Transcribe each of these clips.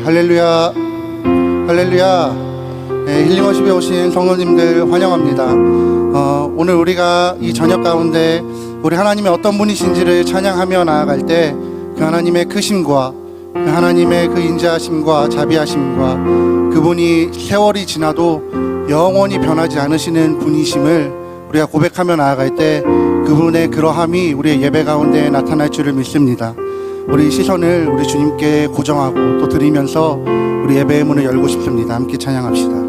할렐루야, 할렐루야. 힐링워십에 오신 성도님들 환영합니다. 오늘 우리가 이 저녁 가운데 우리 하나님의 어떤 분이신지를 찬양하며 나아갈 때 그 하나님의 크심과 그 하나님의 그 인자하심과 자비하심과 그분이 세월이 지나도 영원히 변하지 않으시는 분이심을 우리가 고백하며 나아갈 때 그분의 그러함이 우리의 예배 가운데 나타날 줄을 믿습니다. 우리 시선을 우리 주님께 고정하고 또 드리면서 우리 예배의 문을 열고 싶습니다. 함께 찬양합시다.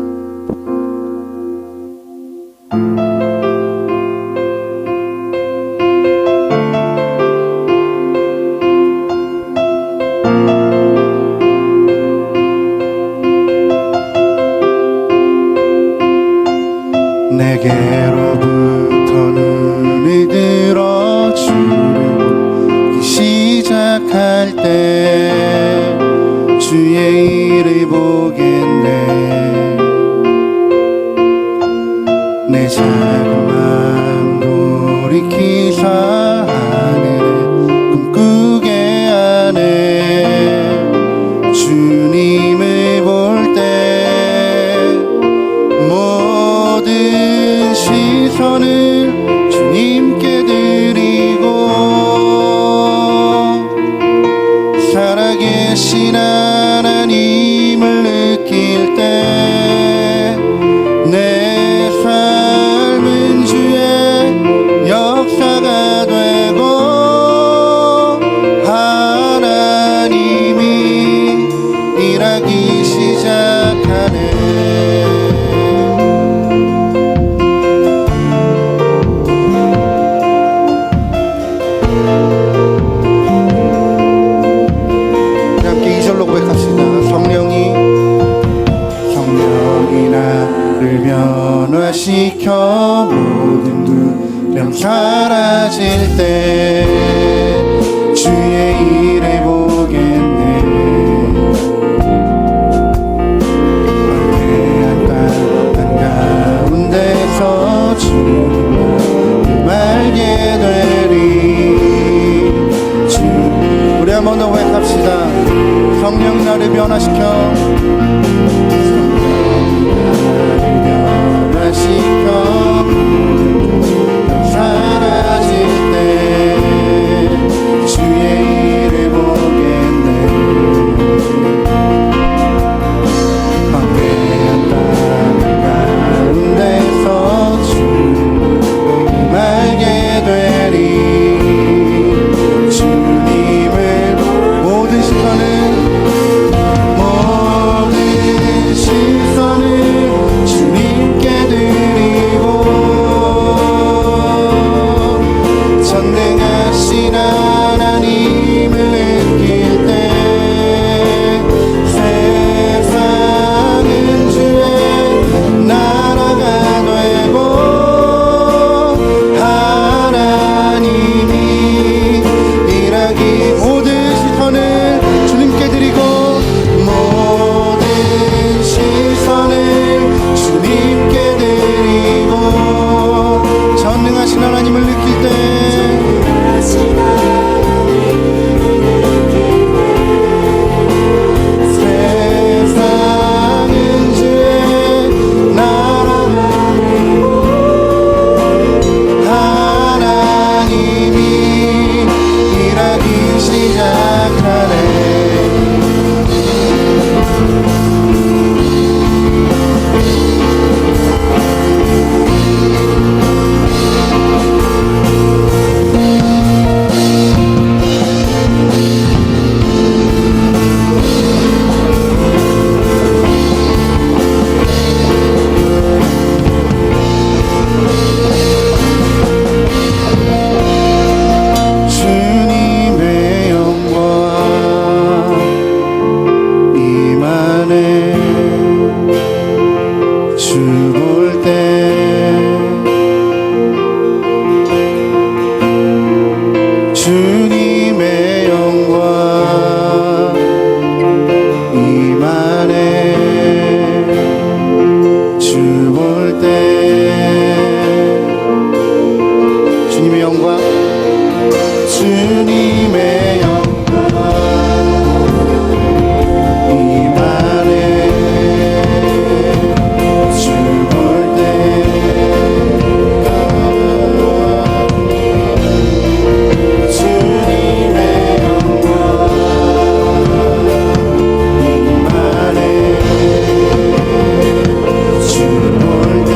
내게로부터 눈을 들어 주를 보기 시작할 때 주의 일을 보겠네. 내 작은 마음 돌이키사 하늘을 꿈꾸게 하네. 주님을 볼 때 모든 시선을 주님께 드리고 살아계신 하나님을 느낄 때 내 삶은 주의 역사가 되고 하나님이 일하기 시작하네. 함께 2절로 고백합시다. 성령이 나를 변화시켜 모든 두려움 사라질 때 주의 일을 보겠네. 광대한 땅 한가운데서 주님을 알게 되리. 우리 한 번 더 고백합시다. 성령이 나를 변화시켜 사라질 때 주의 일을 보겠네. 광대한 땅 가운데서 주님을 알게 되리. 주님을 모든 시선을 주님께 드리고 전능하신 하나님을 느낄 때 세상은 주의 나라가 되고 하나님이 일하기 모든 시선을 주님께 드리고 모든 시선을 주님께 드리고 전능하신 하나님을 느낄 때 세상은 주의 나라가 되고 하나님이 일하기 시작하네. 주님의 영광 임하네. 주 볼 때 주님의 영광 임하네. 주 볼 때 주님의 영광 주님의 영광 임하네. 주 볼 때 주님의 영광 임하네. 주 볼 때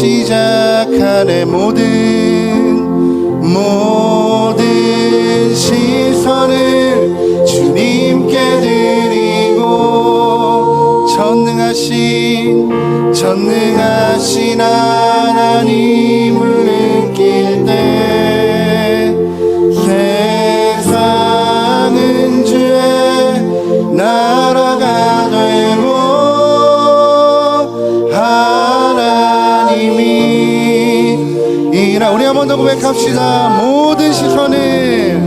시작하네. 모든 시선을 주님께 드리고 전능하신 하나님을 느낄 때 세상은 주의 나라가 되고 하나님이 이라. 우리 한 번 더 고백합시다. 모든 시선을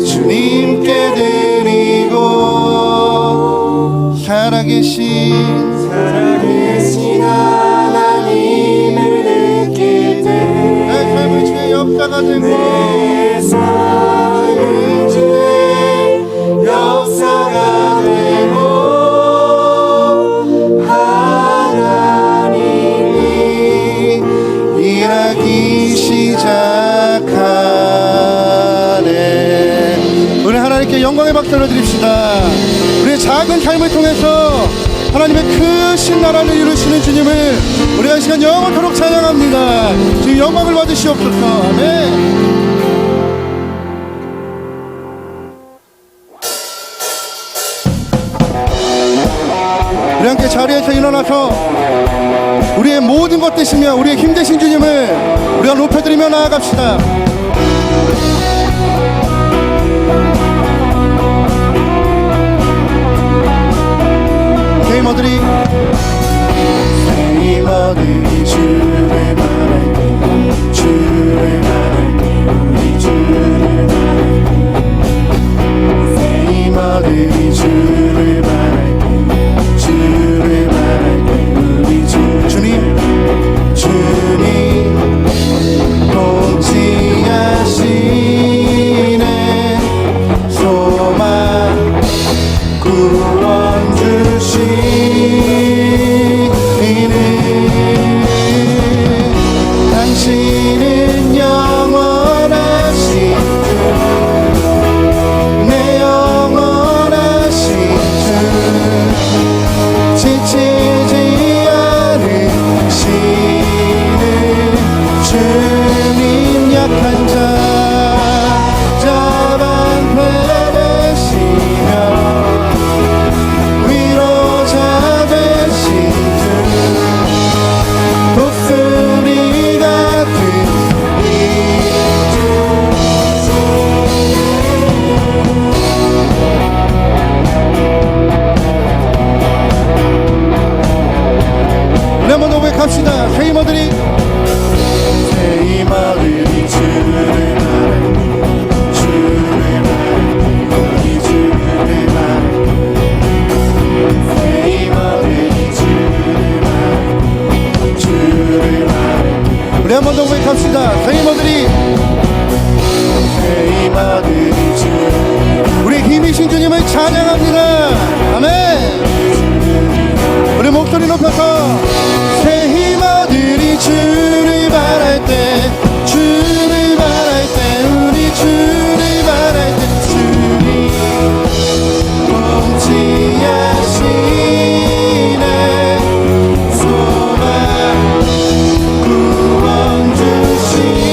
주님께 드리고 살아계신 하나님을 느낄 때 내 삶의 주의 역사가 되고 내 삶의 주의 역사가 되고 하나님이 일하기 시작하네. 우리 하나님께 영광의 박수를 드립시다. 우리의 작은 삶을 통해서 하나님의 크신 나라를 이루시는 주님을 우리가 이 시간 영원토록 찬양합니다. 주님 영광을 받으시옵소서. 아멘. 우리 함께 자리에서 일어나서 우리의 모든 것 되시며 우리의 힘 되신 주님을 우리가 높여드리며 나아갑시다. 세이머들이 주를 바랄 때 우리 주를 바랄 때 세이머들이 주를 바랄 때 우리 주님 통치하시네. 소망 구원 주시는 당신은 영원하신 내 영원하신 지치지 않으시는 주님. 약한 자 잡아내시며 위로자 되신 주 독수리 같은 이 주. 우리 한번 더 고백합시다. 세이머들이 주를 바랄 우리 주를 바랄 세이머들이 주를 바랄. 우리 한 번 더 고백합시다. 세이머들이 우리 힘이신 주님을 찬양합니다. 아멘. 우리 목소리 높여서 세이머들이 주를 바랄 때 주를 바랄 때 우리 주를 바랄 때 주님 통치하시네. 소망 구원 주시네.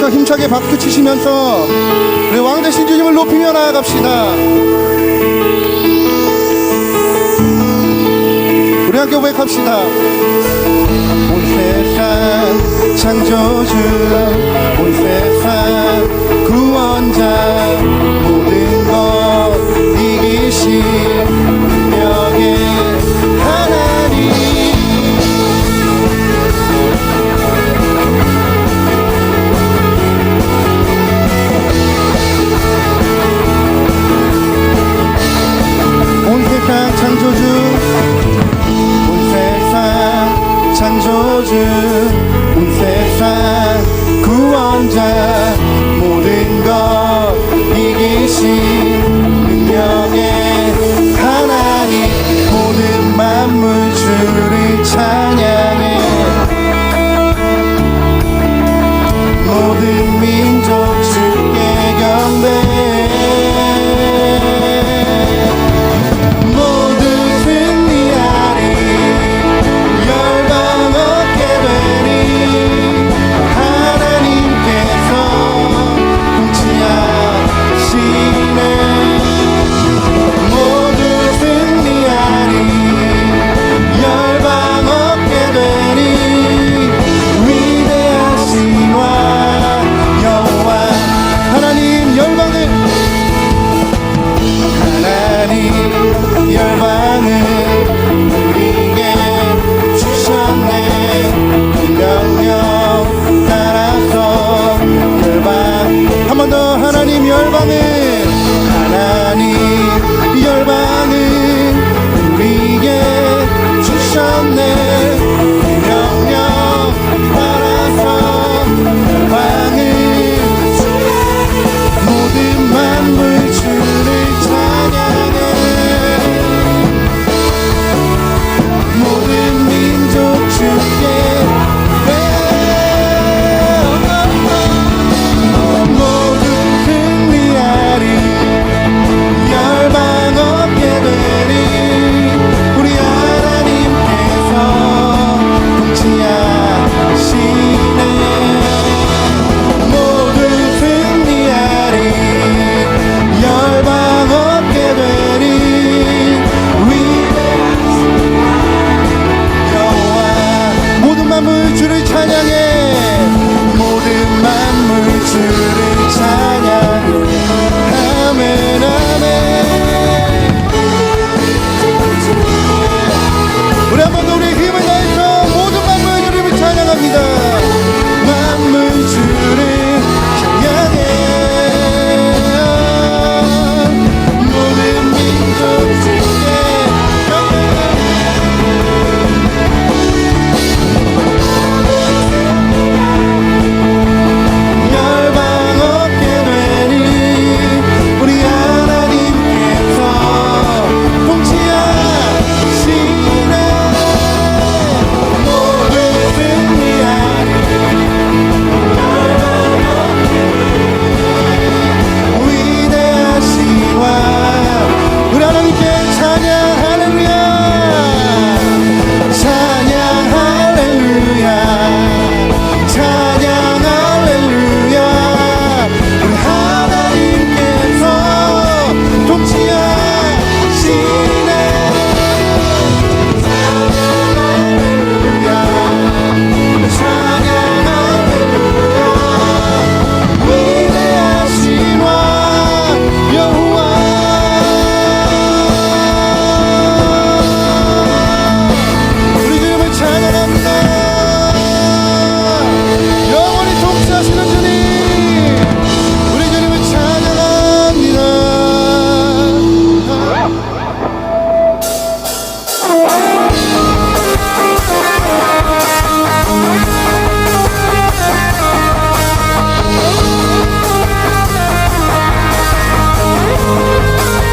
위해서 힘차게 박수 치시면서 우리 왕 대신 주님을 높이며 나아갑시다. 우리 함께 고백합시다. 온 세상 창조주, 온 세상 구원자, 모든 것 이기신 능력의 하나님. 온 세상 창조주, 창조주, 온 세상 구원자, 모든 것 이기신 능력의 하나님. 모든 만물 주를 찬양해. 모든 민족 주께 경배해.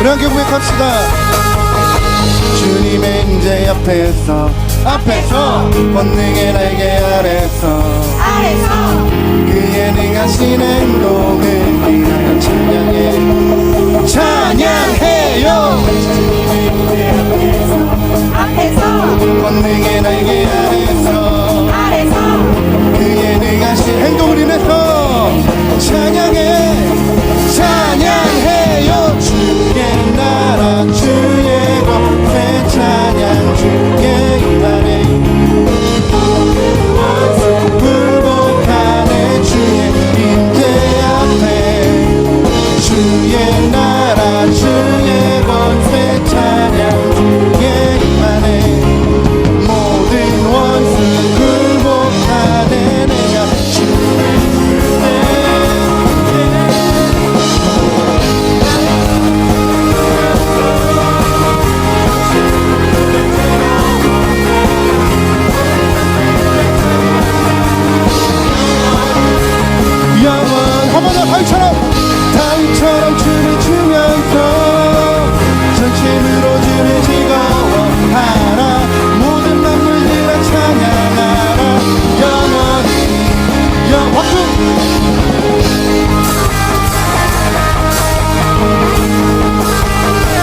우리 함께 고백합시다. 주님의 임재 앞에서 권능의 날개 아래서 그의 능하신 행동을 인하여 찬양해요. 주님의 임재 앞에서 권능의 날개 아래서 그의 능하신 행동을 인해서 찬양해 찬양해요 주의 나라 주의 권세 찬양 주의 임하네 굴복하네 주의 임재 앞에 주의 나라 주의 권세 찬양 주의 임하네 모든 원수 굴복하네 내가 다윗처럼 춤을 추면서 전심으로 주를 즐거워하라 모든 만물들아 찬양하라 영원히 박수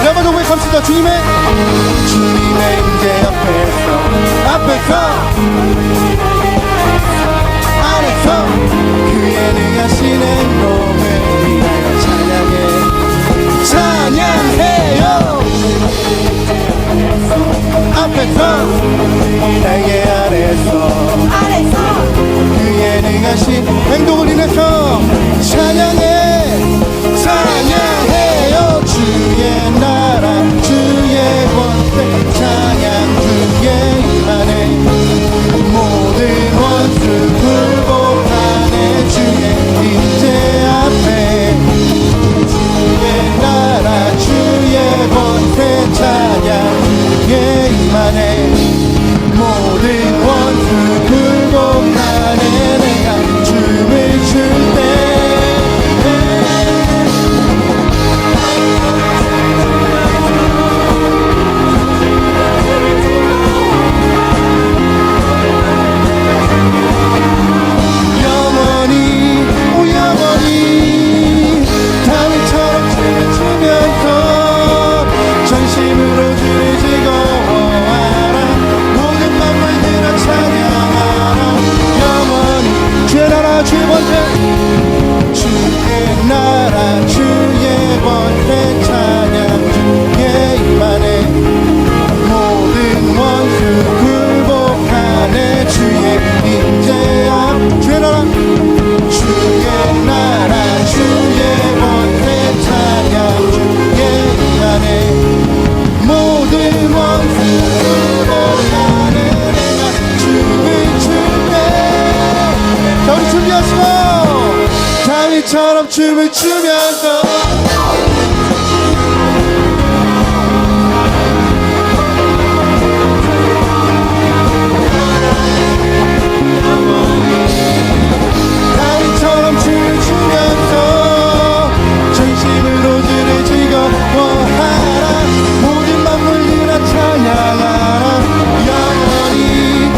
여러분 고백합시다 주님의 임재 앞에서 안에서 그의 능하신 행동을 위하여 찬양해요 앞에서 나의 안에서 그의 능하신 행동을 인해서 찬양해요 주의 나라 주의 권세 찬양 주의 임하네 모든 원수 굴복하네 주의 임재 앞에 주의 나라 주의 권세 찬양 주의 임하네 모든 원수 굴복하네 내가 춤을 출 때 주의 나라 주의 권세 찬양 주의 임하네 모든 원수 굴복하네 주의 임재 앞 주의 나라 주의 권세 찬양 주의 임하네 모든 원수 굴복하네 내가 춤을 출때 자 우리 준비하시고 다윗처럼 춤을 추면서 다윗처럼 춤을 추면서 전심으로 주를 즐거워하라 모든 만물들아 찬양하라 영원히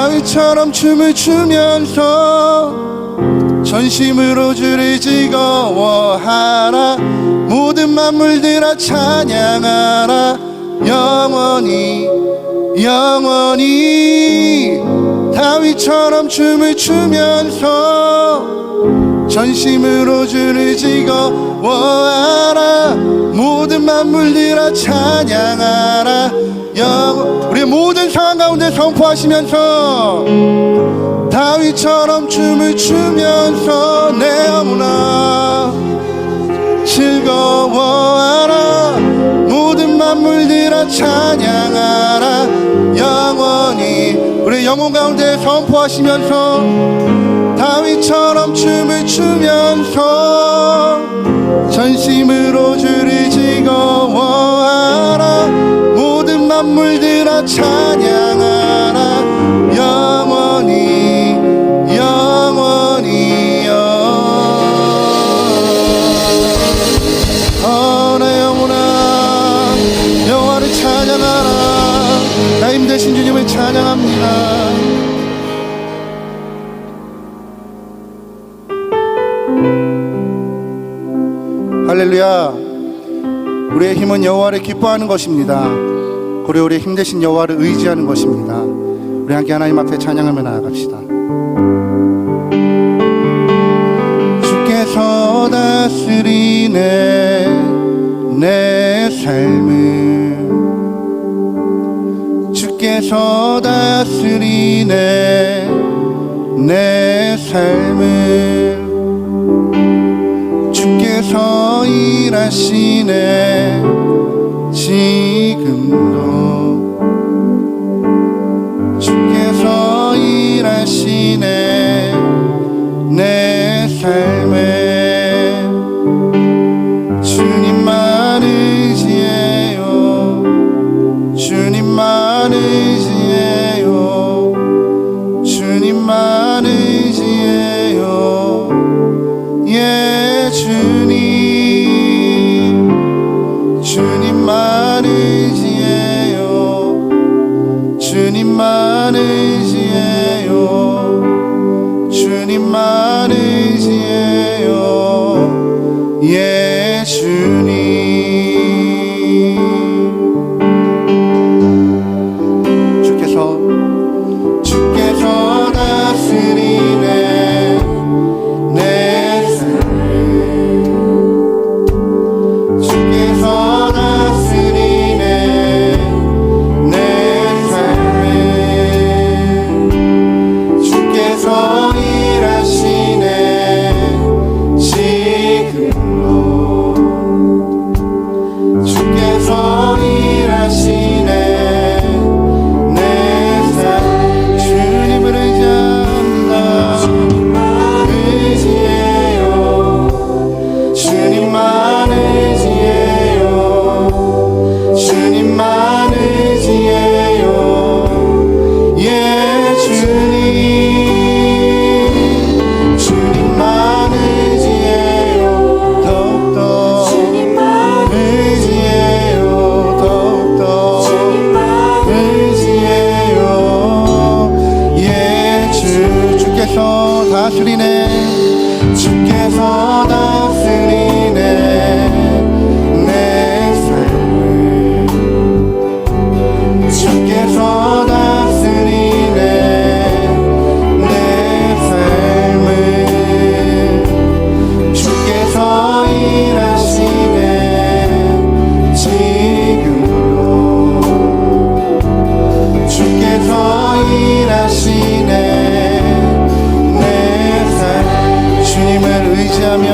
다윗처럼 춤을 추면서 전심으로 주를 즐거워하라 모든 만물들아 찬양하라 영원히 다윗처럼 춤을 추면서 전심으로 주를 즐거워하라 모든 만물들아 찬양하라 우리 모든 상황 가운데 선포하시면서 다윗처럼 춤을 추면서 내 영혼아 즐거워하라 모든 만물들아 찬양하라 영원히 우리 영혼 가운데 선포하시면서 다윗처럼 춤을 추면서 전심으로 주를 즐거워하라 모든 만물들아 찬양하라 영원히 내 영혼아 여호와를 찬양하라 나 힘되신 주님을 찬양합니다. 할렐루야. 우리의 힘은 여호와를 기뻐하는 것입니다. 그리고 우리의 힘 대신 여호와를 의지하는 것입니다. 우리 함께 하나님 앞에 찬양하며 나아갑시다. 주께서 다스리네 내 삶을, 주께서 다스리네 내 삶을, 주께서 일하시네 지금도, 주께서 일하시네 내 삶에. 주님만 의지해요, 주님만 의지해요, 주님만 의지해요. 예 주님, 주님만 의지해요, 주님만 의지해요, 주님만 의지해요. 예 주님. 주께서 다스리네 내 삶을, 주께서 다스리네 내 삶을, 주께서 일하시네 지금도, 주께서 일하시네 내 삶. 주님을 의지합니다. 의지해요, 주님만 의지해요, 주님만 의지해요. 예 주님, 주님만 의지해요, 더욱더 주님만 의지해요, 더욱더 주님만 의지해요. 예 주께서 다스리네, 주께서 다스리네 내 삶을, 주께서 다스리네 내 삶을, 주께서 일하시네 지금도, 주께서 일하시네 내 삶. 주님을 의지하며,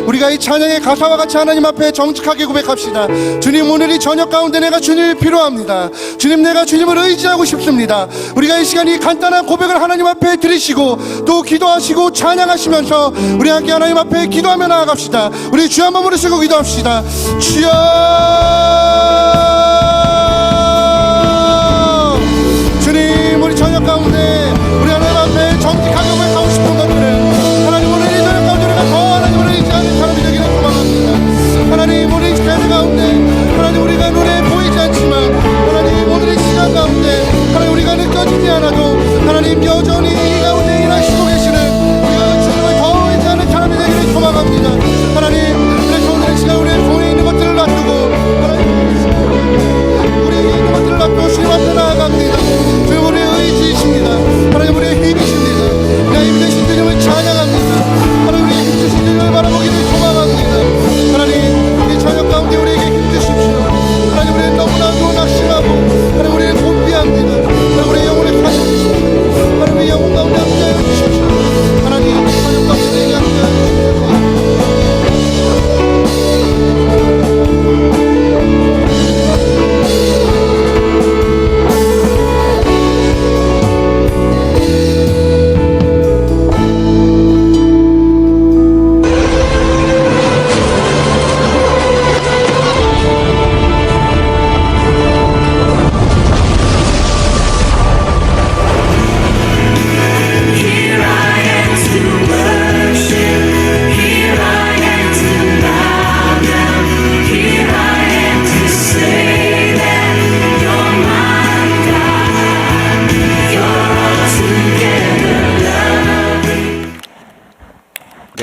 우리가 이 찬양의 가사와 같이 하나님 앞에 정직하게 고백합시다. 주님, 오늘 이 저녁 가운데 내가 주님이 필요합니다. 주님, 내가 주님을 의지하고 싶습니다. 우리가 이 시간 이 간단한 고백을 하나님 앞에 드리시고 또 기도하시고 찬양하시면서 우리 함께 하나님 앞에 기도하며 나아갑시다. 우리 주 한 번 부르시고 기도합시다. 주여, 주님, 우리 저녁 가운데 우리 하나님 앞에 정직하게 고백하고 싶은 것들은 하나님, 오늘 이 저녁 가운데 우리가 더 하나님을 의지하는 사람이 되기를 소망합니다. 하나님, 오늘 이 시간 가운데 하나님, 우리가 눈에 보이지 않지만 하나님, 오늘 이 시간 가운데 하나님, 우리가 느껴지지 않아도 하나님 여전히 이 가운데 일하시고 계시는 우리가 주님을 더 의지하는 사람이 되기를 소망합니다. 하나님, 그래서 오늘 이 시간 우리의 손에 있는 것들을 놔두고 하나님, 우리에게 있는 것들을 놔두고 주님 앞에 나아갑니다. 주님, 우리의 의지이십니다. 하나님, 우리의 힘이십니다. 내 힘이 되신 주님을 찬양합니다. 하나님, 우리의 힘 주신 주님을 바라보기를 소망합니다. 하나님, 이 저녁 가운데 우리에게 힘 주십시오. 하나님, 우리는 너무나도 낙심하고 하나님, 우리는 곤비합니다. 하나님, 우리의 영혼을 가져주십시오. 하나님, 우리의 영혼 가운데 함께하여 주십시오. 하나님, 이 저녁 가운데 내게 함께하여 주십시오.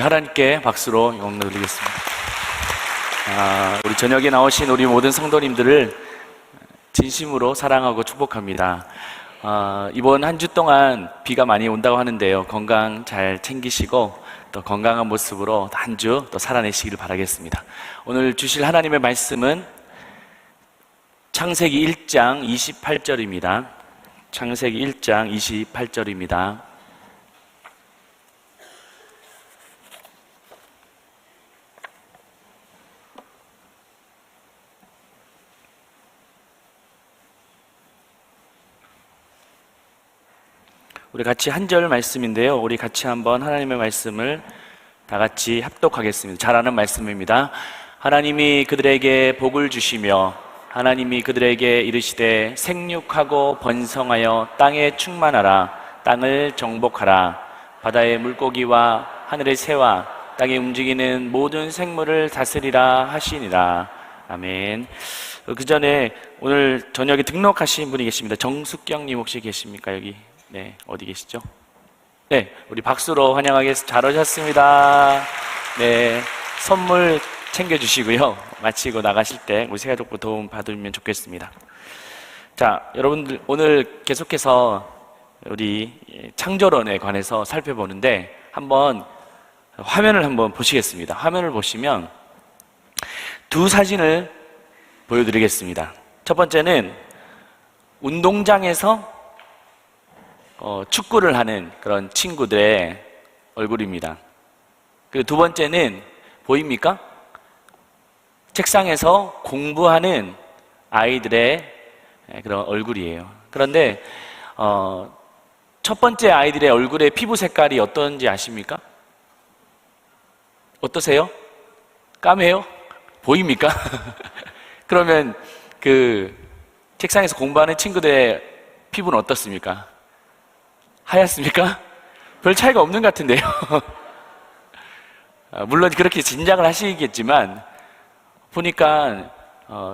하나님께 박수로 영광 돌리겠습니다. 우리 저녁에 나오신 우리 모든 성도님들을 진심으로 사랑하고 축복합니다. 이번 한 주 동안 비가 많이 온다고 하는데요, 건강 잘 챙기시고 또 건강한 모습으로 한 주 또 살아내시기를 바라겠습니다. 오늘 주실 하나님의 말씀은 창세기 1장 28절입니다. 창세기 1장 28절입니다. 우리 같이 한 절 말씀인데요, 우리 같이 한번 하나님의 말씀을 다 같이 합독하겠습니다. 잘 아는 말씀입니다. 하나님이 그들에게 복을 주시며 하나님이 그들에게 이르시되 생육하고 번성하여 땅에 충만하라. 땅을 정복하라. 바다의 물고기와 하늘의 새와 땅에 움직이는 모든 생물을 다스리라 하시니라. 아멘. 그 전에 오늘 저녁에 등록하신 분이 계십니다. 정숙경님 혹시 계십니까? 여기 네, 어디 계시죠? 네, 우리 박수로 환영하겠습니다. 잘 오셨습니다. 네, 선물 챙겨주시고요, 마치고 나가실 때 우리 새가족부 도움 받으면 좋겠습니다. 자, 여러분들 오늘 계속해서 우리 창조론에 관해서 살펴보는데 한번 화면을 한번 보시겠습니다. 화면을 보시면 두 사진을 보여드리겠습니다. 첫 번째는 운동장에서 축구를 하는 그런 친구들의 얼굴입니다. 그리고 두 번째는 보입니까? 책상에서 공부하는 아이들의 그런 얼굴이에요. 그런데 첫 번째 아이들의 얼굴의 피부 색깔이 어떤지 아십니까? 어떠세요? 까매요? 보입니까? 그러면 그 책상에서 공부하는 친구들의 피부는 어떻습니까? 하얗습니까? 별 차이가 없는 것 같은데요. 물론 그렇게 짐작을 하시겠지만 보니까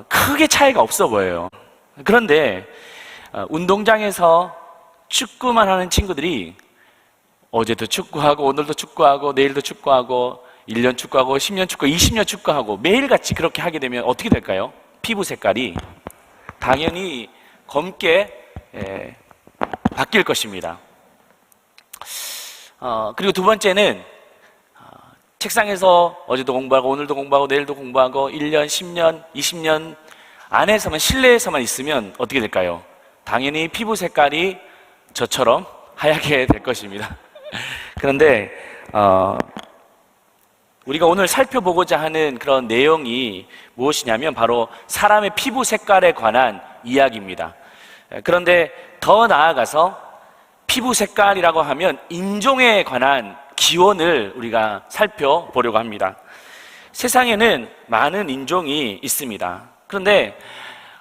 크게 차이가 없어 보여요. 그런데 운동장에서 축구만 하는 친구들이 어제도 축구하고 오늘도 축구하고 내일도 축구하고 1년 축구하고 10년 축구, 20년 축구하고 매일같이 그렇게 하게 되면 어떻게 될까요? 피부 색깔이 당연히 검게 바뀔 것입니다. 그리고 두 번째는 책상에서 어제도 공부하고 오늘도 공부하고 내일도 공부하고 1년, 10년, 20년 안에서만, 실내에서만 있으면 어떻게 될까요? 당연히 피부 색깔이 저처럼 하얗게 될 것입니다. 그런데 우리가 오늘 살펴보고자 하는 그런 내용이 무엇이냐면 바로 사람의 피부 색깔에 관한 이야기입니다. 그런데 더 나아가서 피부 색깔이라고 하면 인종에 관한 기원을 우리가 살펴보려고 합니다. 세상에는 많은 인종이 있습니다. 그런데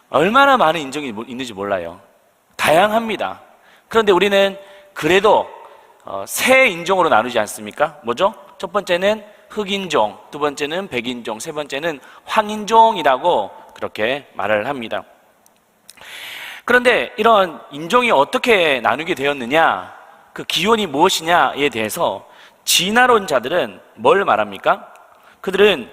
얼마나 많은 인종이 있는지 몰라요. 다양합니다. 그런데 우리는 그래도 세 인종으로 나누지 않습니까? 뭐죠? 첫 번째는 흑인종, 두 번째는 백인종, 세 번째는 황인종이라고 그렇게 말을 합니다. 그런데 이런 인종이 어떻게 나누게 되었느냐, 그 기원이 무엇이냐에 대해서 진화론자들은 뭘 말합니까? 그들은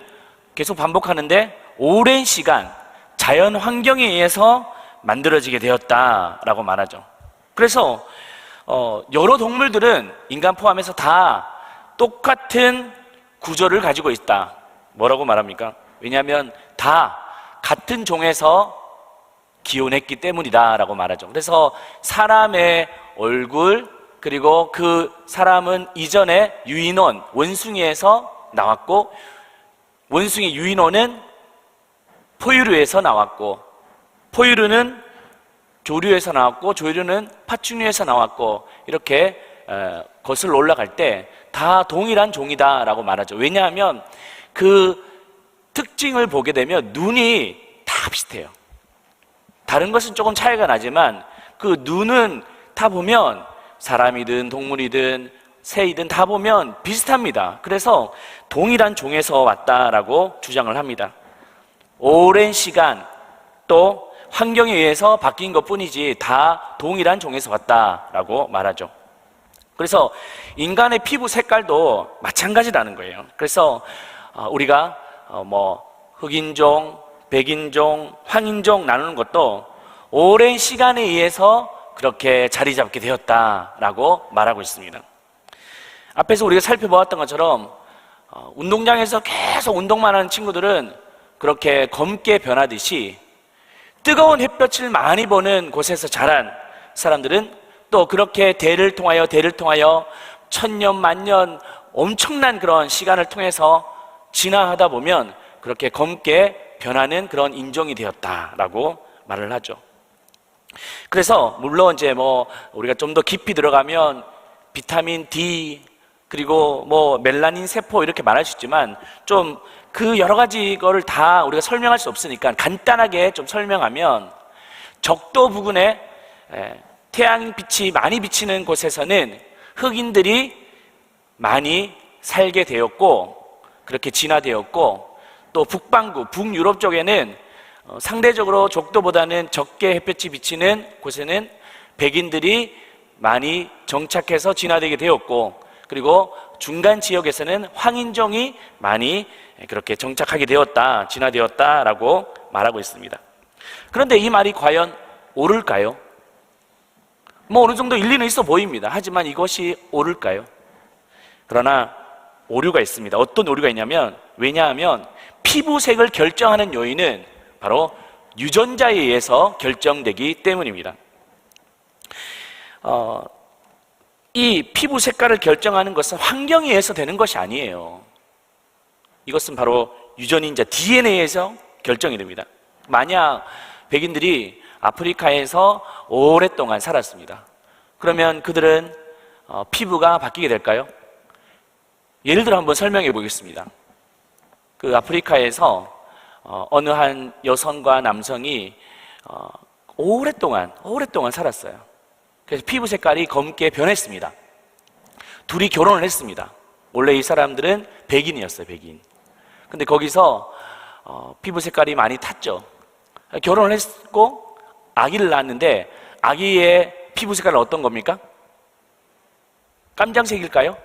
계속 반복하는데 오랜 시간 자연 환경에 의해서 만들어지게 되었다라고 말하죠. 그래서 여러 동물들은 인간 포함해서 다 똑같은 구조를 가지고 있다. 뭐라고 말합니까? 왜냐하면 다 같은 종에서 기원했기 때문이다라고 말하죠. 그래서 사람의 얼굴, 그리고 그 사람은 이전에 유인원, 원숭이에서 나왔고, 원숭이 유인원은 포유류에서 나왔고, 포유류는 조류에서 나왔고, 조류는 파충류에서 나왔고, 이렇게 거슬러 올라갈 때 다 동일한 종이다라고 말하죠. 왜냐하면 그 특징을 보게 되면 눈이 다 비슷해요. 다른 것은 조금 차이가 나지만 그 눈은 다 보면 사람이든 동물이든 새이든 다 보면 비슷합니다. 그래서 동일한 종에서 왔다라고 주장을 합니다. 오랜 시간 또 환경에 의해서 바뀐 것뿐이지 다 동일한 종에서 왔다라고 말하죠. 그래서 인간의 피부 색깔도 마찬가지라는 거예요. 그래서 우리가 흑인종, 백인종, 황인종 나누는 것도 오랜 시간에 의해서 그렇게 자리 잡게 되었다라고 말하고 있습니다. 앞에서 우리가 살펴보았던 것처럼 운동장에서 계속 운동만 하는 친구들은 그렇게 검게 변하듯이 뜨거운 햇볕을 많이 보는 곳에서 자란 사람들은 또 그렇게 대를 통하여 천년 만년 엄청난 그런 시간을 통해서 진화하다 보면 그렇게 검게 변하는 그런 인종이 되었다라고 말을 하죠. 그래서 물론 이제 우리가 좀 더 깊이 들어가면 비타민 D, 그리고 멜라닌 세포 이렇게 말할 수 있지만 좀 그 여러 가지 거를 다 우리가 설명할 수 없으니까 간단하게 좀 설명하면, 적도 부근에 태양빛이 많이 비치는 곳에서는 흑인들이 많이 살게 되었고 그렇게 진화되었고, 또 북반구, 북유럽 쪽에는 상대적으로 적도보다는 적게 햇볕이 비치는 곳에는 백인들이 많이 정착해서 진화되게 되었고, 그리고 중간 지역에서는 황인종이 많이 그렇게 정착하게 되었다, 진화되었다라고 말하고 있습니다. 그런데 이 말이 과연 옳을까요? 어느 정도 일리는 있어 보입니다. 하지만 이것이 옳을까요? 그러나 오류가 있습니다. 어떤 오류가 있냐면, 왜냐하면 피부색을 결정하는 요인은 바로 유전자에 의해서 결정되기 때문입니다. 이 피부 색깔을 결정하는 것은 환경에 의해서 되는 것이 아니에요. 이것은 바로 유전인자 DNA에서 결정이 됩니다. 만약 백인들이 아프리카에서 오랫동안 살았습니다. 그러면 그들은 피부가 바뀌게 될까요? 예를 들어 한번 설명해 보겠습니다. 그 아프리카에서 어느 한 여성과 남성이 오랫동안 살았어요. 그래서 피부 색깔이 검게 변했습니다. 둘이 결혼을 했습니다. 원래 이 사람들은 백인이었어요, 백인. 근데 거기서 피부 색깔이 많이 탔죠. 결혼을 했고 아기를 낳았는데 아기의 피부 색깔은 어떤 겁니까? 깜장색일까요?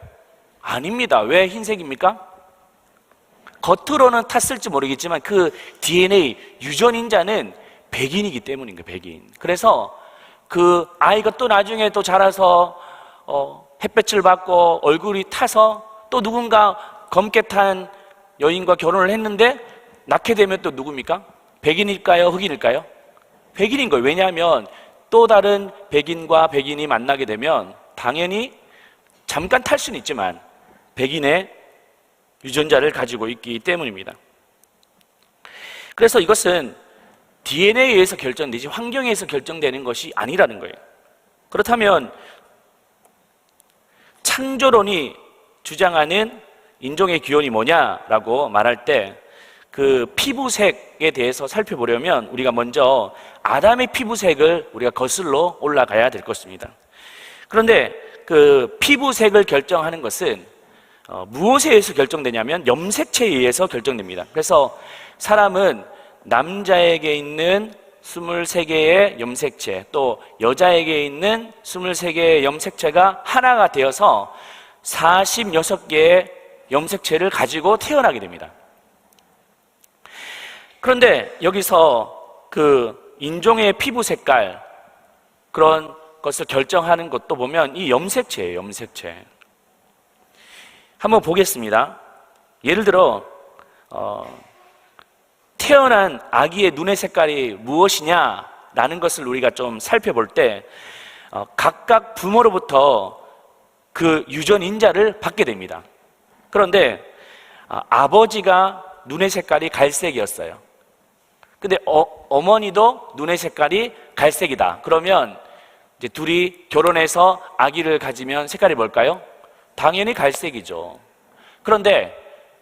아닙니다. 왜 흰색입니까? 겉으로는 탔을지 모르겠지만 그 DNA 유전인자는 백인이기 때문인 거예요, 백인. 그래서 그 아이가 또 나중에 또 자라서 햇볕을 받고 얼굴이 타서 또 누군가 검게 탄 여인과 결혼을 했는데 낳게 되면 또 누굽니까? 백인일까요? 흑인일까요? 백인인 거예요. 왜냐하면 또 다른 백인과 백인이 만나게 되면 당연히 잠깐 탈 수는 있지만 백인의 유전자를 가지고 있기 때문입니다. 그래서 이것은 DNA에 의해서 결정되지 환경에 의해서 결정되는 것이 아니라는 거예요. 그렇다면 창조론이 주장하는 인종의 기원이 뭐냐라고 말할 때 그 피부색에 대해서 살펴보려면 우리가 먼저 아담의 피부색을 우리가 거슬러 올라가야 될 것입니다. 그런데 그 피부색을 결정하는 것은 무엇에 의해서 결정되냐면 염색체에 의해서 결정됩니다. 그래서 사람은 남자에게 있는 23개의 염색체, 또 여자에게 있는 23개의 염색체가 하나가 되어서 46개의 염색체를 가지고 태어나게 됩니다. 그런데 여기서 그 인종의 피부 색깔, 그런 것을 결정하는 것도 보면 이 염색체예요, 염색체. 한번 보겠습니다. 예를 들어 태어난 아기의 눈의 색깔이 무엇이냐라는 것을 우리가 좀 살펴볼 때 각각 부모로부터 그 유전인자를 받게 됩니다. 그런데 아버지가 눈의 색깔이 갈색이었어요. 근데 어머니도 눈의 색깔이 갈색이다. 그러면 이제 둘이 결혼해서 아기를 가지면 색깔이 뭘까요? 당연히 갈색이죠. 그런데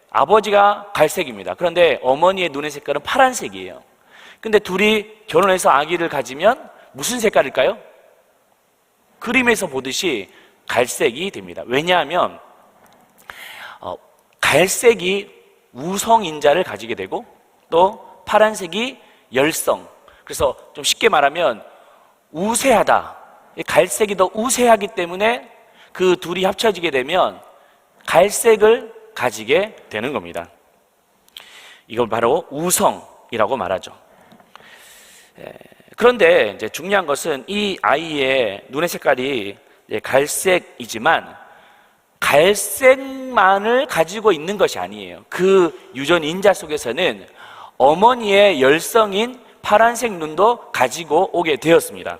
아버지가 갈색입니다. 그런데 어머니의 눈의 색깔은 파란색이에요. 근데 둘이 결혼해서 아기를 가지면 무슨 색깔일까요? 그림에서 보듯이 갈색이 됩니다. 왜냐하면 갈색이 우성인자를 가지게 되고 또 파란색이 열성. 그래서 좀 쉽게 말하면 우세하다. 갈색이 더 우세하기 때문에 그 둘이 합쳐지게 되면 갈색을 가지게 되는 겁니다. 이걸 바로 우성이라고 말하죠. 그런데 이제 중요한 것은 이 아이의 눈의 색깔이 갈색이지만 갈색만을 가지고 있는 것이 아니에요. 그 유전인자 속에서는 어머니의 열성인 파란색 눈도 가지고 오게 되었습니다.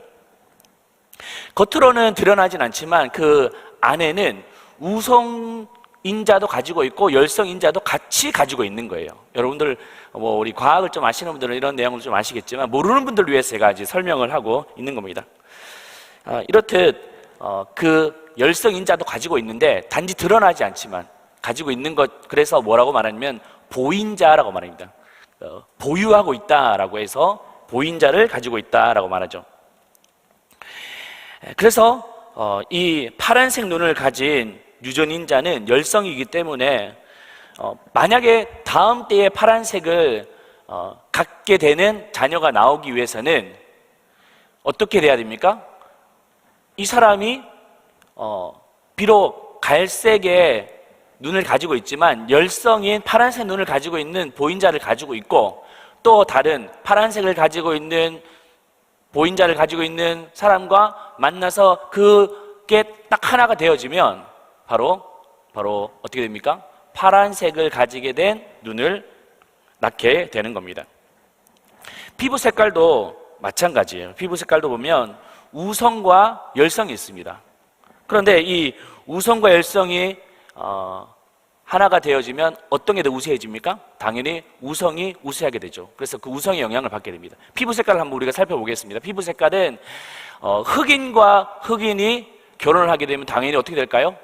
겉으로는 드러나진 않지만 그 안에는 우성인자도 가지고 있고 열성인자도 같이 가지고 있는 거예요. 여러분들 우리 과학을 좀 아시는 분들은 이런 내용을 좀 아시겠지만 모르는 분들을 위해서 제가 이제 설명을 하고 있는 겁니다. 이렇듯 그 열성인자도 가지고 있는데 단지 드러나지 않지만 가지고 있는 것, 그래서 뭐라고 말하냐면 보인자라고 말합니다. 보유하고 있다라고 해서 보인자를 가지고 있다라고 말하죠. 그래서 이 파란색 눈을 가진 유전인자는 열성이기 때문에 만약에 다음 때에 파란색을 갖게 되는 자녀가 나오기 위해서는 어떻게 돼야 됩니까? 이 사람이 비록 갈색의 눈을 가지고 있지만 열성인 파란색 눈을 가지고 있는 보인자를 가지고 있고 또 다른 파란색을 가지고 있는 보인자를 가지고 있는 사람과 만나서 그게 딱 하나가 되어지면 바로 어떻게 됩니까? 파란색을 가지게 된 눈을 낳게 되는 겁니다. 피부 색깔도 마찬가지예요. 피부 색깔도 보면 우성과 열성이 있습니다. 그런데 이 우성과 열성이 하나가 되어지면 어떤 게 더 우세해집니까? 당연히 우성이 우세하게 되죠. 그래서 그 우성의 영향을 받게 됩니다. 피부 색깔을 한번 우리가 살펴보겠습니다. 피부 색깔은 흑인과 흑인이 결혼을 하게 되면 당연히 어떻게 될까요?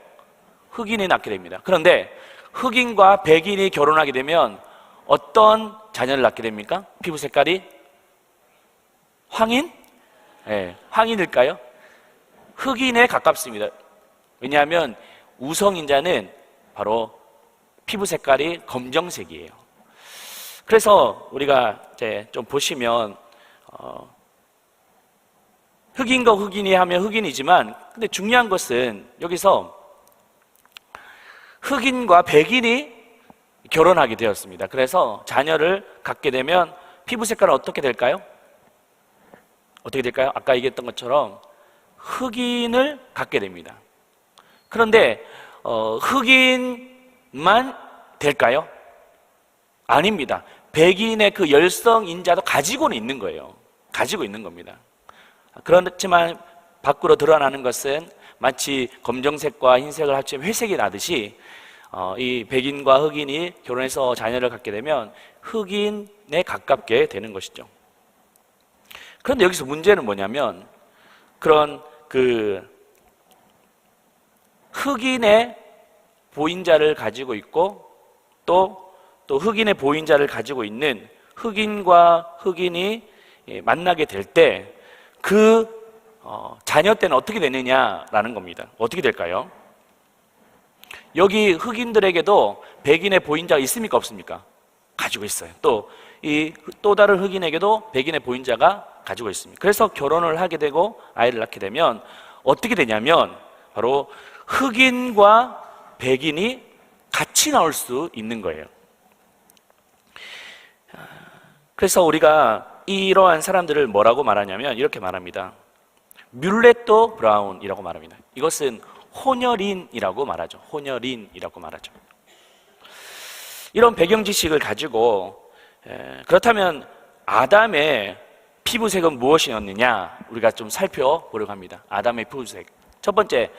흑인이 낳게 됩니다. 그런데 흑인과 백인이 결혼하게 되면 어떤 자녀를 낳게 됩니까? 피부 색깔이 황인? 네, 황인일까요? 흑인에 가깝습니다. 왜냐하면 우성인자는 바로 피부 색깔이 검정색이에요. 그래서 우리가 이제 좀 보시면 흑인과 흑인이 하면 흑인이지만 근데 중요한 것은 여기서 흑인과 백인이 결혼하게 되었습니다. 그래서 자녀를 갖게 되면 피부 색깔은 어떻게 될까요? 어떻게 될까요? 아까 얘기했던 것처럼 흑인을 갖게 됩니다. 그런데 흑인만 될까요? 아닙니다. 백인의 그 열성인자도 가지고는 있는 거예요. 가지고 있는 겁니다. 그렇지만 밖으로 드러나는 것은 마치 검정색과 흰색을 합치면 회색이 나듯이 이 백인과 흑인이 결혼해서 자녀를 갖게 되면 흑인에 가깝게 되는 것이죠. 그런데 여기서 문제는 뭐냐면 그런 그 흑인의 보인자를 가지고 있고 또 흑인의 보인자를 가지고 있는 흑인과 흑인이 만나게 될 때 그 자녀 때는 어떻게 되느냐라는 겁니다. 어떻게 될까요? 여기 흑인들에게도 백인의 보인자가 있습니까? 없습니까? 가지고 있어요. 또 다른 흑인에게도 백인의 보인자가 가지고 있습니다. 그래서 결혼을 하게 되고 아이를 낳게 되면 어떻게 되냐면 바로 흑인과 백인이 같이 나올 수 있는 거예요. 그래서 우리가 이러한 사람들을 뭐라고 말하냐면 이렇게 말합니다. 뮬렛도 브라운이라고 말합니다. 이것은 혼혈인이라고 말하죠. 혼혈인이라고 말하죠. 이런 배경 지식을 가지고 그렇다면 아담의 피부색은 무엇이었느냐 우리가 좀 살펴보려고 합니다. 아담의 피부색. 첫 번째,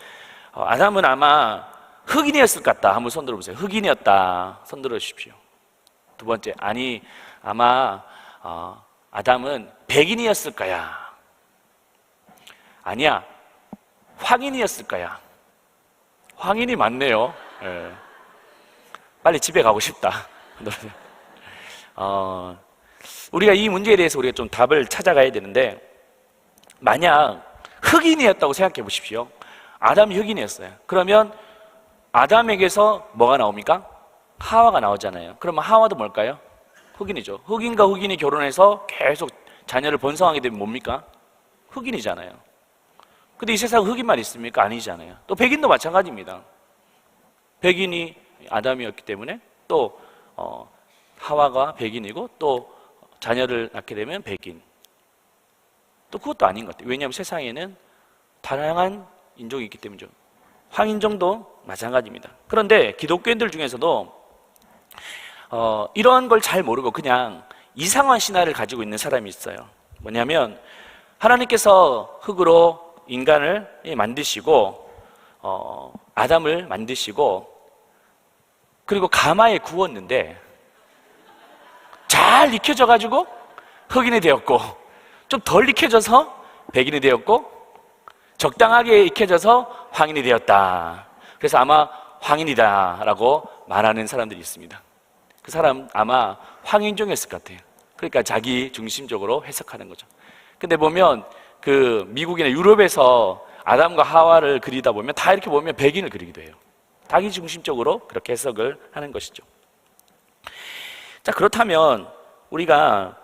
아담은 아마 흑인이었을 것 같다. 한번 손 들어보세요. 흑인이었다. 손 들어주십시오. 두 번째, 아니 아마 아담은 백인이었을 거야. 아니야, 황인이었을 거야. 황인이 맞네요. 예. 빨리 집에 가고 싶다. 우리가 이 문제에 대해서 우리가 좀 답을 찾아가야 되는데 만약 흑인이었다고 생각해 보십시오. 아담이 흑인이었어요. 그러면 아담에게서 뭐가 나옵니까? 하와가 나오잖아요. 그러면 하와도 뭘까요? 흑인이죠. 흑인과 흑인이 결혼해서 계속 자녀를 번성하게 되면 뭡니까? 흑인이잖아요. 근데 이 세상에 흑인만 있습니까? 아니잖아요. 또 백인도 마찬가지입니다. 백인이 아담이었기 때문에 또 하와가 백인이고 또 자녀를 낳게 되면 백인. 또 그것도 아닌 것 같아요. 왜냐하면 세상에는 다양한 인종이 있기 때문이죠. 황인종도 마찬가지입니다. 그런데 기독교인들 중에서도 이러한 걸 잘 모르고 그냥 이상한 신화를 가지고 있는 사람이 있어요. 뭐냐면 하나님께서 흙으로 인간을 만드시고 아담을 만드시고 그리고 가마에 구웠는데 잘 익혀져 가지고 흑인이 되었고 좀 덜 익혀져서 백인이 되었고 적당하게 익혀져서 황인이 되었다. 그래서 아마 황인이다라고 말하는 사람들이 있습니다. 그 사람 아마 황인종이었을 것 같아요. 그러니까 자기 중심적으로 해석하는 거죠. 근데 보면 그 미국이나 유럽에서 아담과 하와를 그리다 보면 다 이렇게 보면 백인을 그리기도 해요. 자기 중심적으로 그렇게 해석을 하는 것이죠. 자, 그렇다면 우리가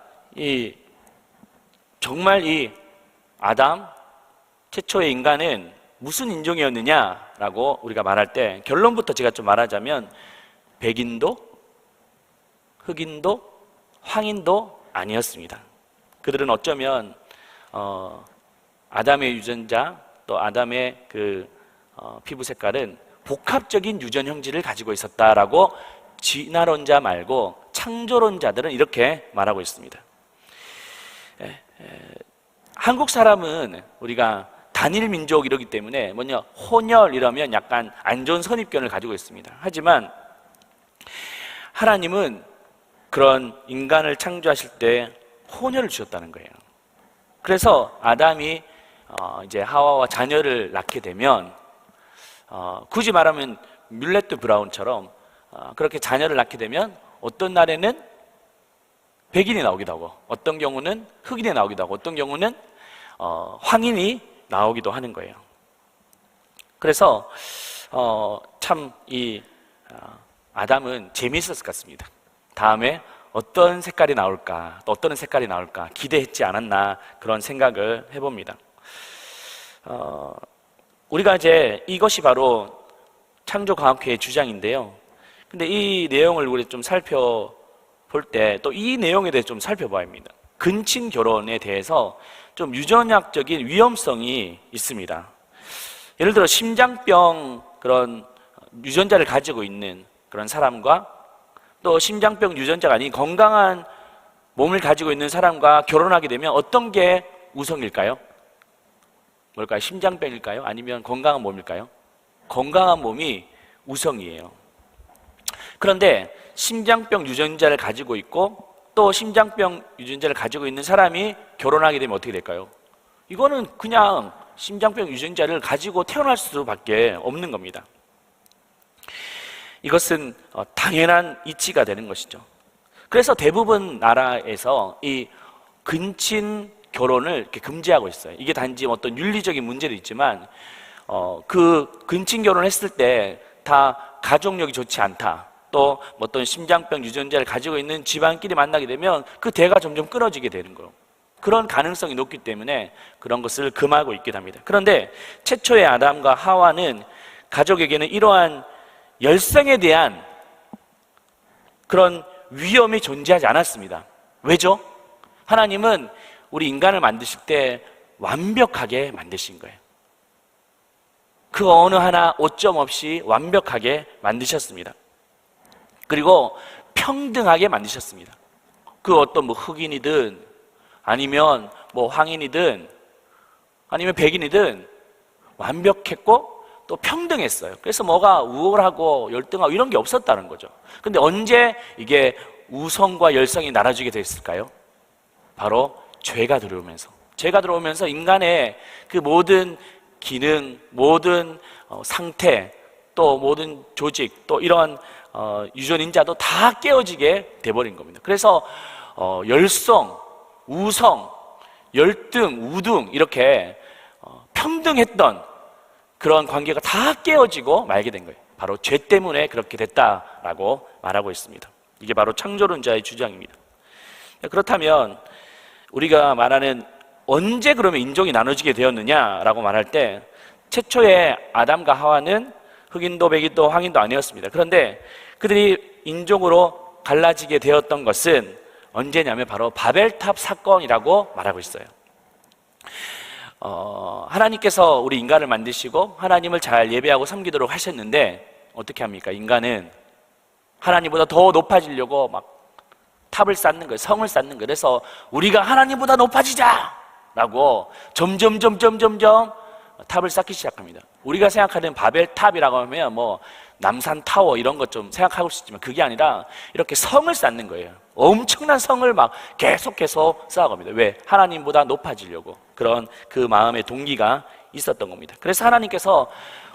정말 이 아담 최초의 인간은 무슨 인종이었느냐라고 우리가 말할 때 결론부터 제가 좀 말하자면 백인도 흑인도 황인도 아니었습니다. 그들은 어쩌면 아담의 유전자 또 아담의 그 피부 색깔은 복합적인 유전 형질을 가지고 있었다라고 진화론자 말고 창조론자들은 이렇게 말하고 있습니다. 한국 사람은 우리가 단일 민족 이러기 때문에 뭐냐 혼혈 이러면 약간 안 좋은 선입견을 가지고 있습니다. 하지만 하나님은 그런 인간을 창조하실 때 혼혈을 주셨다는 거예요. 그래서 아담이 이제 하와와 자녀를 낳게 되면 굳이 말하면 뮬렛트 브라운처럼 그렇게 자녀를 낳게 되면 어떤 날에는 백인이 나오기도 하고 어떤 경우는 흑인이 나오기도 하고 어떤 경우는 황인이 나오기도 하는 거예요. 그래서 참 이 아담은 재미있었을 것 같습니다. 다음에 어떤 색깔이 나올까 또 어떤 색깔이 나올까 기대했지 않았나 그런 생각을 해봅니다. 우리가 이제 이것이 바로 창조과학회의 주장인데요. 근데 이 내용을 우리 좀 살펴볼 때 또 이 내용에 대해서 좀 살펴봐야 합니다. 근친 결혼에 대해서 좀 유전학적인 위험성이 있습니다. 예를 들어 심장병 그런 유전자를 가지고 있는 그런 사람과 또 심장병 유전자가 아닌 건강한 몸을 가지고 있는 사람과 결혼하게 되면 어떤 게 우성일까요? 뭘까요? 심장병일까요? 아니면 건강한 몸일까요? 건강한 몸이 우성이에요. 그런데 심장병 유전자를 가지고 있고 또 심장병 유전자를 가지고 있는 사람이 결혼하게 되면 어떻게 될까요? 이거는 그냥 심장병 유전자를 가지고 태어날 수밖에 없는 겁니다. 이것은 당연한 이치가 되는 것이죠. 그래서 대부분 나라에서 이 근친 결혼을 이렇게 금지하고 있어요. 이게 단지 어떤 윤리적인 문제도 있지만 그 근친 결혼을 했을 때 다 가족력이 좋지 않다. 또 어떤 심장병 유전자를 가지고 있는 집안끼리 만나게 되면 그 대가 점점 끊어지게 되는 거예요. 그런 가능성이 높기 때문에 그런 것을 금하고 있게 됩니다. 그런데 최초의 아담과 하와는 가족에게는 이러한 열성에 대한 그런 위험이 존재하지 않았습니다. 왜죠? 하나님은 우리 인간을 만드실 때 완벽하게 만드신 거예요. 그 어느 하나 오점 없이 완벽하게 만드셨습니다. 그리고 평등하게 만드셨습니다. 그 어떤 뭐 흑인이든 아니면 뭐 황인이든 아니면 백인이든 완벽했고 또 평등했어요. 그래서 뭐가 우월하고 열등하고 이런 게 없었다는 거죠. 근데 언제 이게 우성과 열성이 나눠지게 됐을까요? 바로 죄가 들어오면서 인간의 그 모든 기능, 모든 상태, 또 모든 조직, 또 이런 유전인자도 다 깨어지게 돼버린 겁니다. 그래서 열성, 우성, 열등, 우등 이렇게 평등했던 그런 관계가 다 깨어지고 말게 된 거예요. 바로 죄 때문에 그렇게 됐다라고 말하고 있습니다. 이게 바로 창조론자의 주장입니다. 그렇다면 우리가 말하는 언제 그러면 인종이 나눠지게 되었느냐라고 말할 때 최초의 아담과 하와는 흑인도 백인도 황인도 아니었습니다. 그런데 그들이 인종으로 갈라지게 되었던 것은 언제냐면 바로 바벨탑 사건이라고 말하고 있어요. 하나님께서 우리 인간을 만드시고 하나님을 잘 예배하고 섬기도록 하셨는데 어떻게 합니까? 인간은 하나님보다 더 높아지려고 막 탑을 쌓는 거예요. 성을 쌓는 거예요. 그래서 우리가 하나님보다 높아지자라고 점점 탑을 쌓기 시작합니다. 우리가 생각하는 바벨탑이라고 하면 뭐 남산 타워 이런 것 좀 생각하고 싶지만 그게 아니라 이렇게 성을 쌓는 거예요. 엄청난 성을 막 계속 쌓아갑니다. 왜? 하나님보다 높아지려고. 그런 그 마음의 동기가 있었던 겁니다. 그래서 하나님께서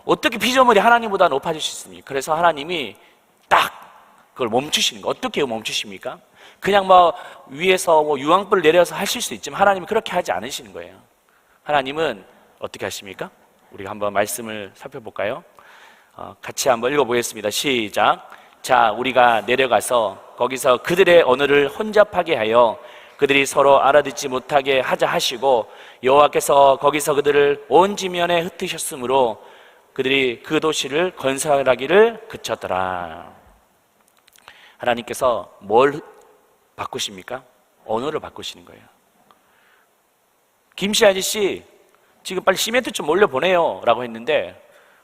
어떻게 피조물이 하나님보다 높아질 수 있습니까? 그래서 하나님이 딱 그걸 멈추시는 거. 어떻게 멈추십니까? 그냥 뭐 위에서 뭐 유황불을 내려서 하실 수 있지만 하나님은 그렇게 하지 않으시는 거예요. 하나님은 어떻게 하십니까? 우리가 한번 말씀을 살펴볼까요? 같이 한번 읽어보겠습니다. 시작. 자, 우리가 내려가서 거기서 그들의 언어를 혼잡하게 하여 그들이 서로 알아듣지 못하게 하자 하시고 여호와께서 거기서 그들을 온 지면에 흩으셨으므로 그들이 그 도시를 건설하기를 그쳤더라. 하나님께서 뭘 바꾸십니까? 언어를 바꾸시는 거예요. 김씨 아저씨 지금 빨리 시멘트 좀 올려보내요 라고 했는데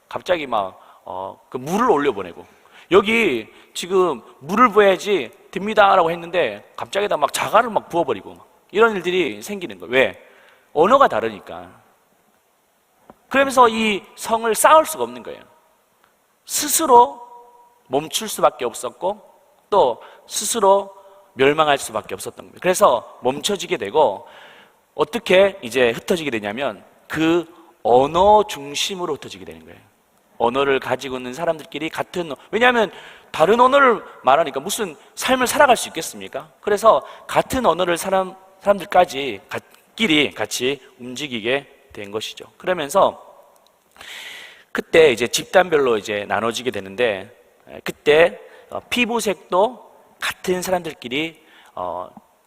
갑자기 막 그 물을 올려보내고 여기 지금 물을 부어야지 됩니다 라고 했는데 갑자기 다 막 자갈을 막 부어버리고 막 이런 일들이 생기는 거예요. 왜? 언어가 다르니까. 그러면서 이 성을 쌓을 수가 없는 거예요. 스스로 멈출 수밖에 없었고 또 스스로 멸망할 수밖에 없었던 겁니다. 그래서 멈춰지게 되고 어떻게 이제 흩어지게 되냐면 그 언어 중심으로 흩어지게 되는 거예요. 언어를 가지고 있는 사람들끼리 같은 왜냐하면 다른 언어를 말하니까 무슨 삶을 살아갈 수 있겠습니까? 그래서 같은 언어를 사람들끼리 같이 움직이게 된 것이죠. 그러면서 그때 이제 집단별로 이제 나눠지게 되는데 그때 피부색도 같은 사람들끼리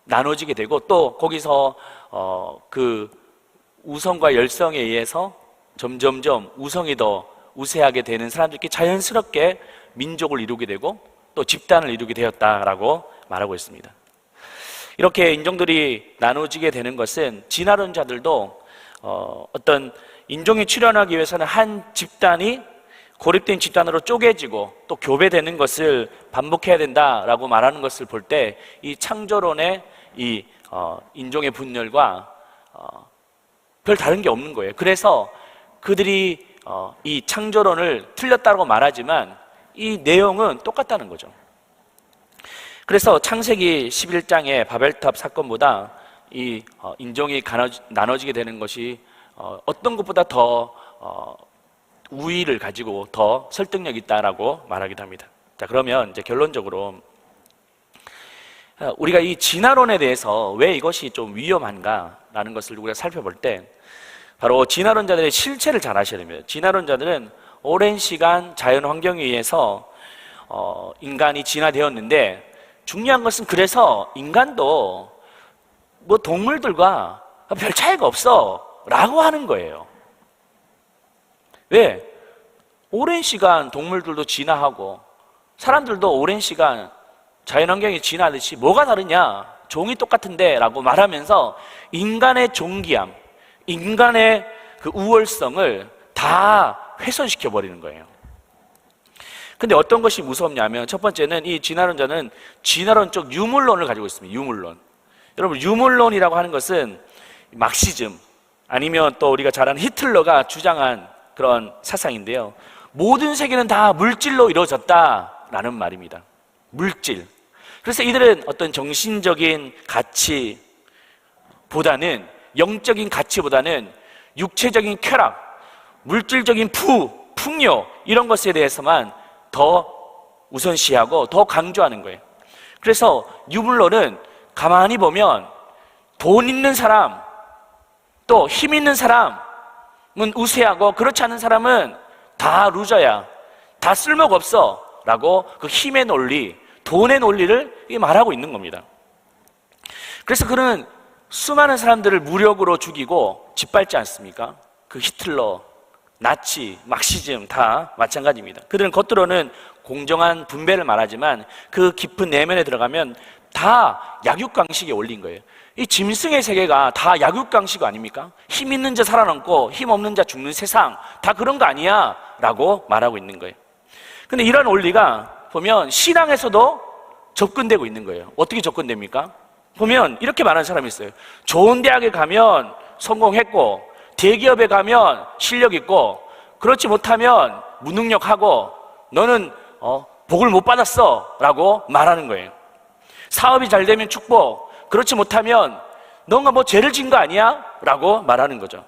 나눠지게 되고 또 거기서 그 우성과 열성에 의해서 점점점 우성이 더 우세하게 되는 사람들끼리 자연스럽게 민족을 이루게 되고 또 집단을 이루게 되었다라고 말하고 있습니다. 이렇게 인종들이 나눠지게 되는 것은 진화론자들도 어떤 인종이 출현하기 위해서는 한 집단이 고립된 집단으로 쪼개지고 또 교배되는 것을 반복해야 된다라고 말하는 것을 볼 때 이 창조론의 이 인종의 분열과 별 다른 게 없는 거예요. 그래서 그들이 이 창조론을 틀렸다고 말하지만 이 내용은 똑같다는 거죠. 그래서 창세기 11장의 바벨탑 사건보다 이 인종이 나눠지게 되는 것이 어떤 것보다 더 우위를 가지고 더 설득력이 있다라고 말하기도 합니다. 자, 그러면 이제 결론적으로 우리가 이 진화론에 대해서 왜 이것이 좀 위험한가라는 것을 우리가 살펴볼 때 바로 진화론자들의 실체를 잘 아셔야 됩니다. 진화론자들은 오랜 시간 자연 환경에 의해서 인간이 진화되었는데 중요한 것은 그래서 인간도 뭐 동물들과 별 차이가 없어 라고 하는 거예요. 왜? 오랜 시간 동물들도 진화하고 사람들도 오랜 시간 자연환경이 진화하듯이 뭐가 다르냐? 종이 똑같은데 라고 말하면서 인간의 종기함, 인간의 그 우월성을 다 훼손시켜버리는 거예요. 근데 어떤 것이 무섭냐면 첫 번째는 이 진화론자는 진화론적 유물론을 가지고 있습니다. 유물론. 여러분, 유물론이라고 하는 것은 막시즘 아니면 또 우리가 잘 아는 히틀러가 주장한 그런 사상인데요. 모든 세계는 다 물질로 이루어졌다라는 말입니다. 물질. 그래서 이들은 어떤 정신적인 가치보다는, 영적인 가치보다는 육체적인 쾌락, 물질적인 풍요 이런 것에 대해서만 더 우선시하고 더 강조하는 거예요. 그래서 유물론은 가만히 보면 돈 있는 사람, 또 힘 있는 사람은 우세하고 그렇지 않은 사람은 다 루저야, 다 쓸모가 없어 라고 그 힘의 논리, 돈의 논리를 말하고 있는 겁니다. 그래서 그는 수많은 사람들을 무력으로 죽이고 짓밟지 않습니까? 그 히틀러, 나치, 막시즘 다 마찬가지입니다. 그들은 겉으로는 공정한 분배를 말하지만 그 깊은 내면에 들어가면 다 약육강식에 올린 거예요. 이 짐승의 세계가 다 약육강식 아닙니까? 힘 있는 자 살아남고 힘 없는 자 죽는 세상, 다 그런 거 아니야 라고 말하고 있는 거예요. 근데 이런 원리가 보면 신앙에서도 접근되고 있는 거예요. 어떻게 접근됩니까? 보면 이렇게 말하는 사람이 있어요. 좋은 대학에 가면 성공했고 대기업에 가면 실력 있고 그렇지 못하면 무능력하고 너는 복을 못 받았어 라고 말하는 거예요. 사업이 잘 되면 축복, 그렇지 못하면 너가 뭐 죄를 지은 거 아니야? 라고 말하는 거죠.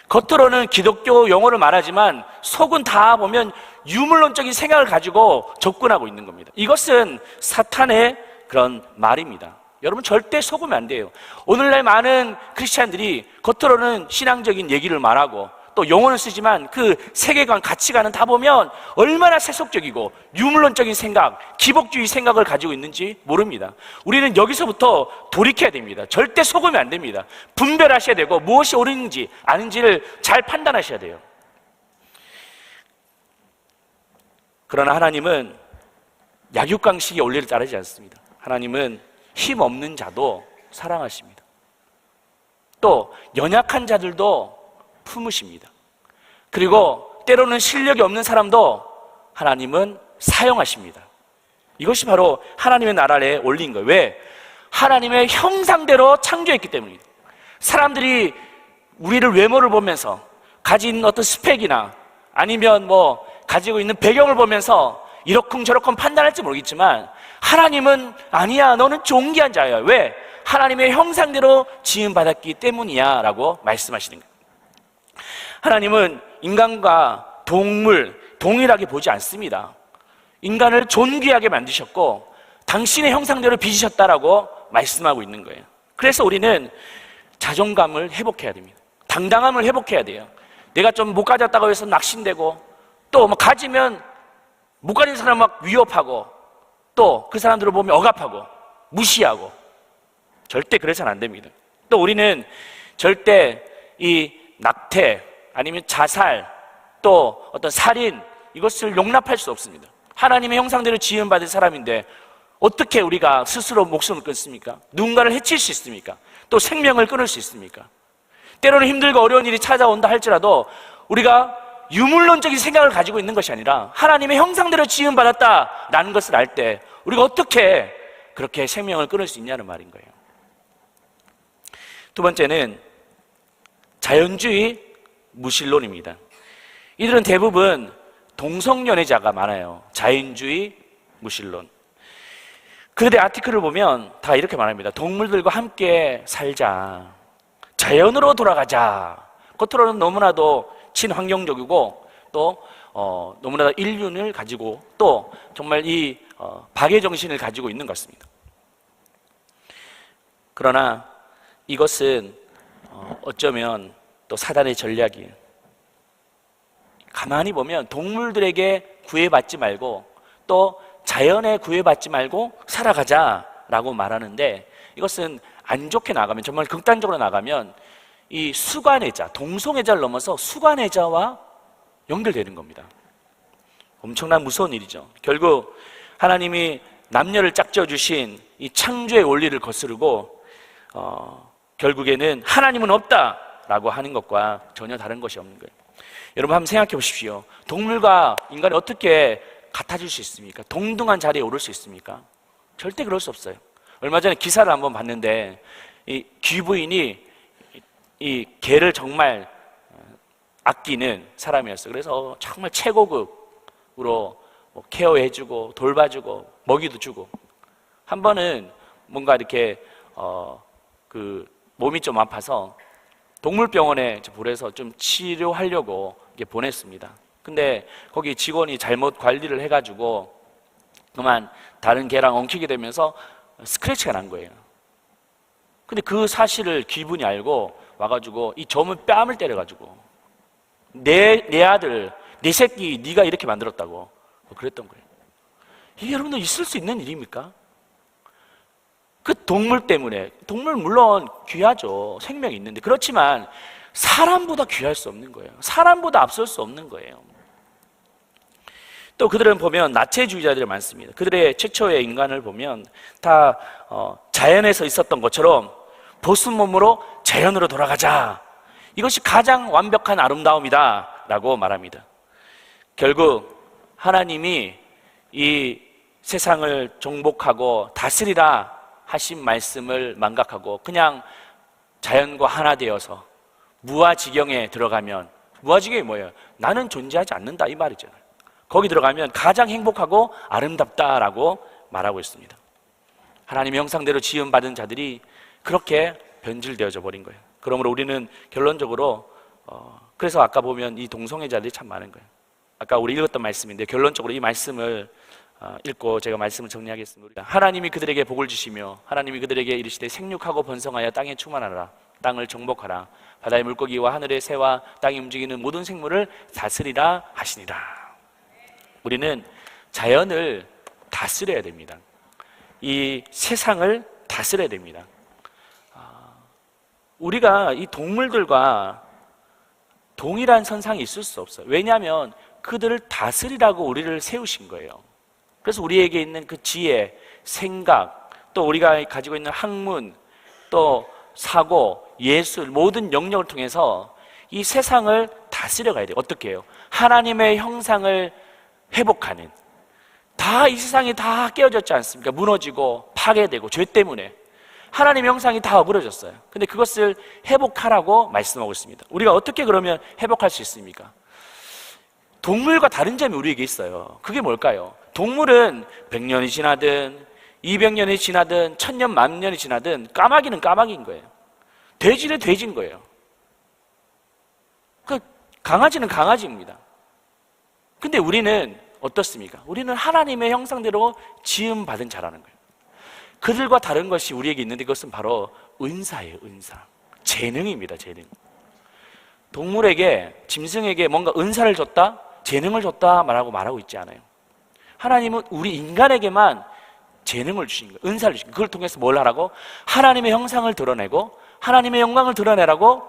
겉으로는 기독교 용어를 말하지만 속은 다 보면 유물론적인 생각을 가지고 접근하고 있는 겁니다. 이것은 사탄의 그런 말입니다. 여러분 절대 속으면 안 돼요. 오늘날 많은 크리스찬들이 겉으로는 신앙적인 얘기를 말하고 또 용어를 쓰지만 그 세계관, 가치관은 다 보면 얼마나 세속적이고 유물론적인 생각, 기복주의 생각을 가지고 있는지 모릅니다. 우리는 여기서부터 돌이켜야 됩니다. 절대 속으면 안 됩니다. 분별하셔야 되고 무엇이 옳은지 아닌지를 잘 판단하셔야 돼요. 그러나 하나님은 약육강식의 원리를 따르지 않습니다. 하나님은 힘 없는 자도 사랑하십니다. 또 연약한 자들도 품으십니다. 그리고 때로는 실력이 없는 사람도 하나님은 사용하십니다. 이것이 바로 하나님의 나라에 올린 거예요. 왜? 하나님의 형상대로 창조했기 때문입니다. 사람들이 우리를 외모를 보면서 가진 어떤 스펙이나 아니면 뭐 가지고 있는 배경을 보면서 이러쿵저러쿵 판단할지 모르겠지만 하나님은 아니야, 너는 존귀한 자야. 왜? 하나님의 형상대로 지음받았기 때문이야 라고 말씀하시는 거예요. 하나님은 인간과 동물 동일하게 보지 않습니다. 인간을 존귀하게 만드셨고 당신의 형상대로 빚으셨다라고 말씀하고 있는 거예요. 그래서 우리는 자존감을 회복해야 됩니다. 당당함을 회복해야 돼요. 내가 좀 못 가졌다고 해서 낙심되고 또 뭐 가지면 못 가진 사람 막 위협하고 또 그 사람들을 보면 억압하고 무시하고 절대 그래서는 안 됩니다. 또 우리는 절대 이 낙태 아니면 자살 또 어떤 살인 이것을 용납할 수 없습니다. 하나님의 형상대로 지음받은 사람인데 어떻게 우리가 스스로 목숨을 끊습니까? 누군가를 해칠 수 있습니까? 또 생명을 끊을 수 있습니까? 때로는 힘들고 어려운 일이 찾아온다 할지라도 우리가 유물론적인 생각을 가지고 있는 것이 아니라 하나님의 형상대로 지음받았다라는 것을 알 때 우리가 어떻게 그렇게 생명을 끊을 수 있냐는 말인 거예요. 두 번째는 자연주의 무신론입니다. 이들은 대부분 동성연애자가 많아요. 자연주의, 무신론. 그들의 아티클을 보면 다 이렇게 말합니다. 동물들과 함께 살자. 자연으로 돌아가자. 겉으로는 너무나도 친환경적이고 또 너무나도 인륜을 가지고 또 정말 이 박애 정신을 가지고 있는 것 같습니다. 그러나 이것은 어쩌면 또 사단의 전략이에요. 가만히 보면 동물들에게 구애받지 말고 또 자연에 구애받지 말고 살아가자라고 말하는데, 이것은 안 좋게 나가면, 정말 극단적으로 나가면 이 수관애자, 동성애자를 넘어서 수관애자와 연결되는 겁니다. 엄청난 무서운 일이죠. 결국 하나님이 남녀를 짝지어 주신 이 창조의 원리를 거스르고 결국에는 하나님은 없다라고 하는 것과 전혀 다른 것이 없는 거예요. 여러분 한번 생각해 보십시오. 동물과 인간이 어떻게 같아질 수 있습니까? 동등한 자리에 오를 수 있습니까? 절대 그럴 수 없어요. 얼마 전에 기사를 한번 봤는데 이 귀부인이 이 개를 정말 아끼는 사람이었어요. 그래서 정말 최고급으로 케어해주고 돌봐주고 먹이도 주고, 한 번은 뭔가 이렇게 그 몸이 좀 아파서 동물병원에 보내서 좀 치료하려고 이렇게 보냈습니다. 근데 거기 직원이 잘못 관리를 해가지고 그만 다른 개랑 엉키게 되면서 스크래치가 난 거예요. 근데 그 사실을 귀분이 알고 와가지고 이 점을 뺨을 때려가지고 내 아들, 내 새끼 네가 이렇게 만들었다고 그랬던 거예요. 이게 여러분들 있을 수 있는 일입니까? 그 동물 때문에, 동물 물론 귀하죠. 생명이 있는데. 그렇지만 사람보다 귀할 수 없는 거예요. 사람보다 앞설 수 없는 거예요. 또 그들은 보면 나체주의자들이 많습니다. 그들의 최초의 인간을 보면 다 자연에서 있었던 것처럼 보스 몸으로 자연으로 돌아가자. 이것이 가장 완벽한 아름다움이다 라고 말합니다. 결국 하나님이 이 세상을 정복하고 다스리라 하신 말씀을 망각하고 그냥 자연과 하나 되어서 무아지경에 들어가면, 무아지경이 뭐예요? 나는 존재하지 않는다 이 말이잖아요. 거기 들어가면 가장 행복하고 아름답다라고 말하고 있습니다. 하나님의 형상대로 지음받은 자들이 그렇게 변질되어져 버린 거예요. 그러므로 우리는 결론적으로 그래서 아까 보면 이 동성애자들이 참 많은 거예요. 아까 우리 읽었던 말씀인데 결론적으로 이 말씀을 읽고 제가 말씀을 정리하겠습니다. 하나님이 그들에게 복을 주시며 하나님이 그들에게 이르시되 생육하고 번성하여 땅에 충만하라. 땅을 정복하라. 바다의 물고기와 하늘의 새와 땅에 움직이는 모든 생물을 다스리라 하시니라. 우리는 자연을 다스려야 됩니다. 이 세상을 다스려야 됩니다. 우리가 이 동물들과 동일한 선상이 있을 수 없어요. 왜냐하면 그들을 다스리라고 우리를 세우신 거예요. 그래서 우리에게 있는 그 지혜, 생각, 또 우리가 가지고 있는 학문, 또 사고, 예술, 모든 영역을 통해서 이 세상을 다스려 가야 돼요. 어떻게 해요? 하나님의 형상을 회복하는, 다 이 세상이 다 깨어졌지 않습니까? 무너지고 파괴되고 죄 때문에 하나님의 형상이 다 어그러졌어요. 근데 그것을 회복하라고 말씀하고 있습니다. 우리가 어떻게 그러면 회복할 수 있습니까? 동물과 다른 점이 우리에게 있어요. 그게 뭘까요? 동물은 100년이 지나든 200년이 지나든 1000년, 10,000년이 지나든 까마귀는 까마귀인 거예요. 돼지는 돼지인 거예요. 그 강아지는 강아지입니다. 근데 우리는 어떻습니까? 우리는 하나님의 형상대로 지음받은 자라는 거예요. 그들과 다른 것이 우리에게 있는데 그것은 바로 은사예요. 은사, 재능입니다. 재능. 동물에게, 짐승에게 뭔가 은사를 줬다, 재능을 줬다 말하고 있지 않아요. 하나님은 우리 인간에게만 재능을 주신 거예요. 은사를 주신 거예요. 그걸 통해서 뭘 하라고? 하나님의 형상을 드러내고 하나님의 영광을 드러내라고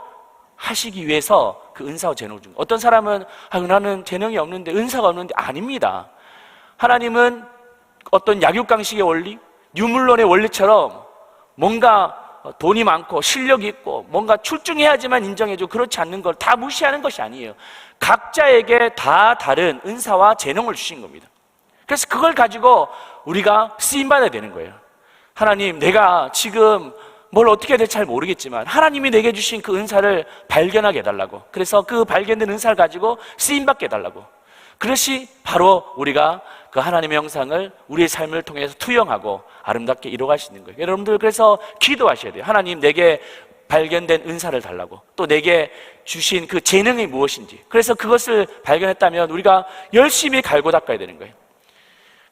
하시기 위해서 그 은사와 재능을 준 거예요. 어떤 사람은 나는 재능이 없는데, 은사가 없는데, 아닙니다. 하나님은 어떤 약육강식의 원리, 유물론의 원리처럼 뭔가 돈이 많고 실력이 있고 뭔가 출중해야지만 인정해주고 그렇지 않는 걸 다 무시하는 것이 아니에요. 각자에게 다 다른 은사와 재능을 주신 겁니다. 그래서 그걸 가지고 우리가 쓰임받아야 되는 거예요. 하나님, 내가 지금 뭘 어떻게 해야 될지 잘 모르겠지만 하나님이 내게 주신 그 은사를 발견하게 해달라고. 그래서 그 발견된 은사를 가지고 쓰임받게 해달라고. 그것이 바로 우리가 그 하나님의 형상을 우리의 삶을 통해서 투영하고 아름답게 이루어갈 수 있는 거예요. 여러분들 그래서 기도하셔야 돼요. 하나님, 내게 발견된 은사를 달라고, 또 내게 주신 그 재능이 무엇인지. 그래서 그것을 발견했다면 우리가 열심히 갈고 닦아야 되는 거예요.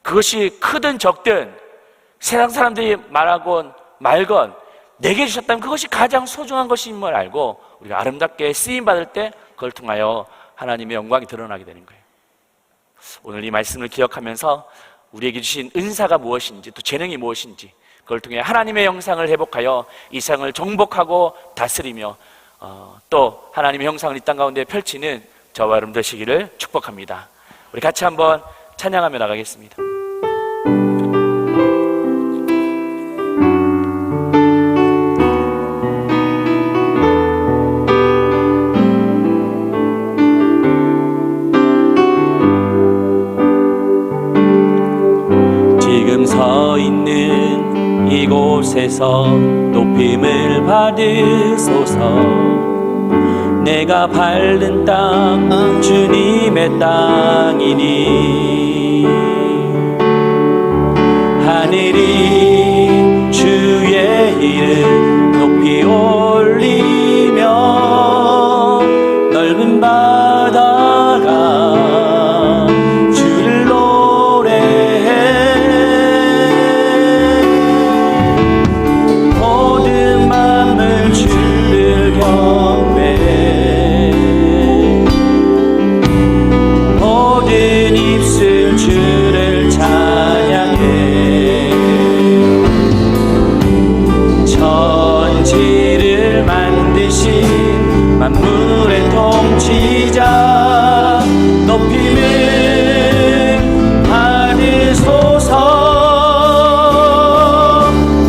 그것이 크든 적든 세상 사람들이 말하건 말건 내게 주셨다면 그것이 가장 소중한 것임을 알고 우리가 아름답게 쓰임받을 때 그걸 통하여 하나님의 영광이 드러나게 되는 거예요. 오늘 이 말씀을 기억하면서 우리에게 주신 은사가 무엇인지, 또 재능이 무엇인지, 그걸 통해 하나님의 형상을 회복하여 이 세상을 정복하고 다스리며 또 하나님의 형상을 이 땅 가운데 펼치는 저와 여러분 되시기를 축복합니다. 우리 같이 한번 찬양하며 나가겠습니다. 지금 서 있는 이곳에서 높임을 받으소서. 내가 밟는 땅 주님의 땅이니 하늘이 주의 이름 높이 올리며 넓은 바다가 주를 노래해. 모든 만물 주를 경배해. 모든 입술 주를 찬양해. 천지를 만드신 만물의 통치자 높임을 받으소서.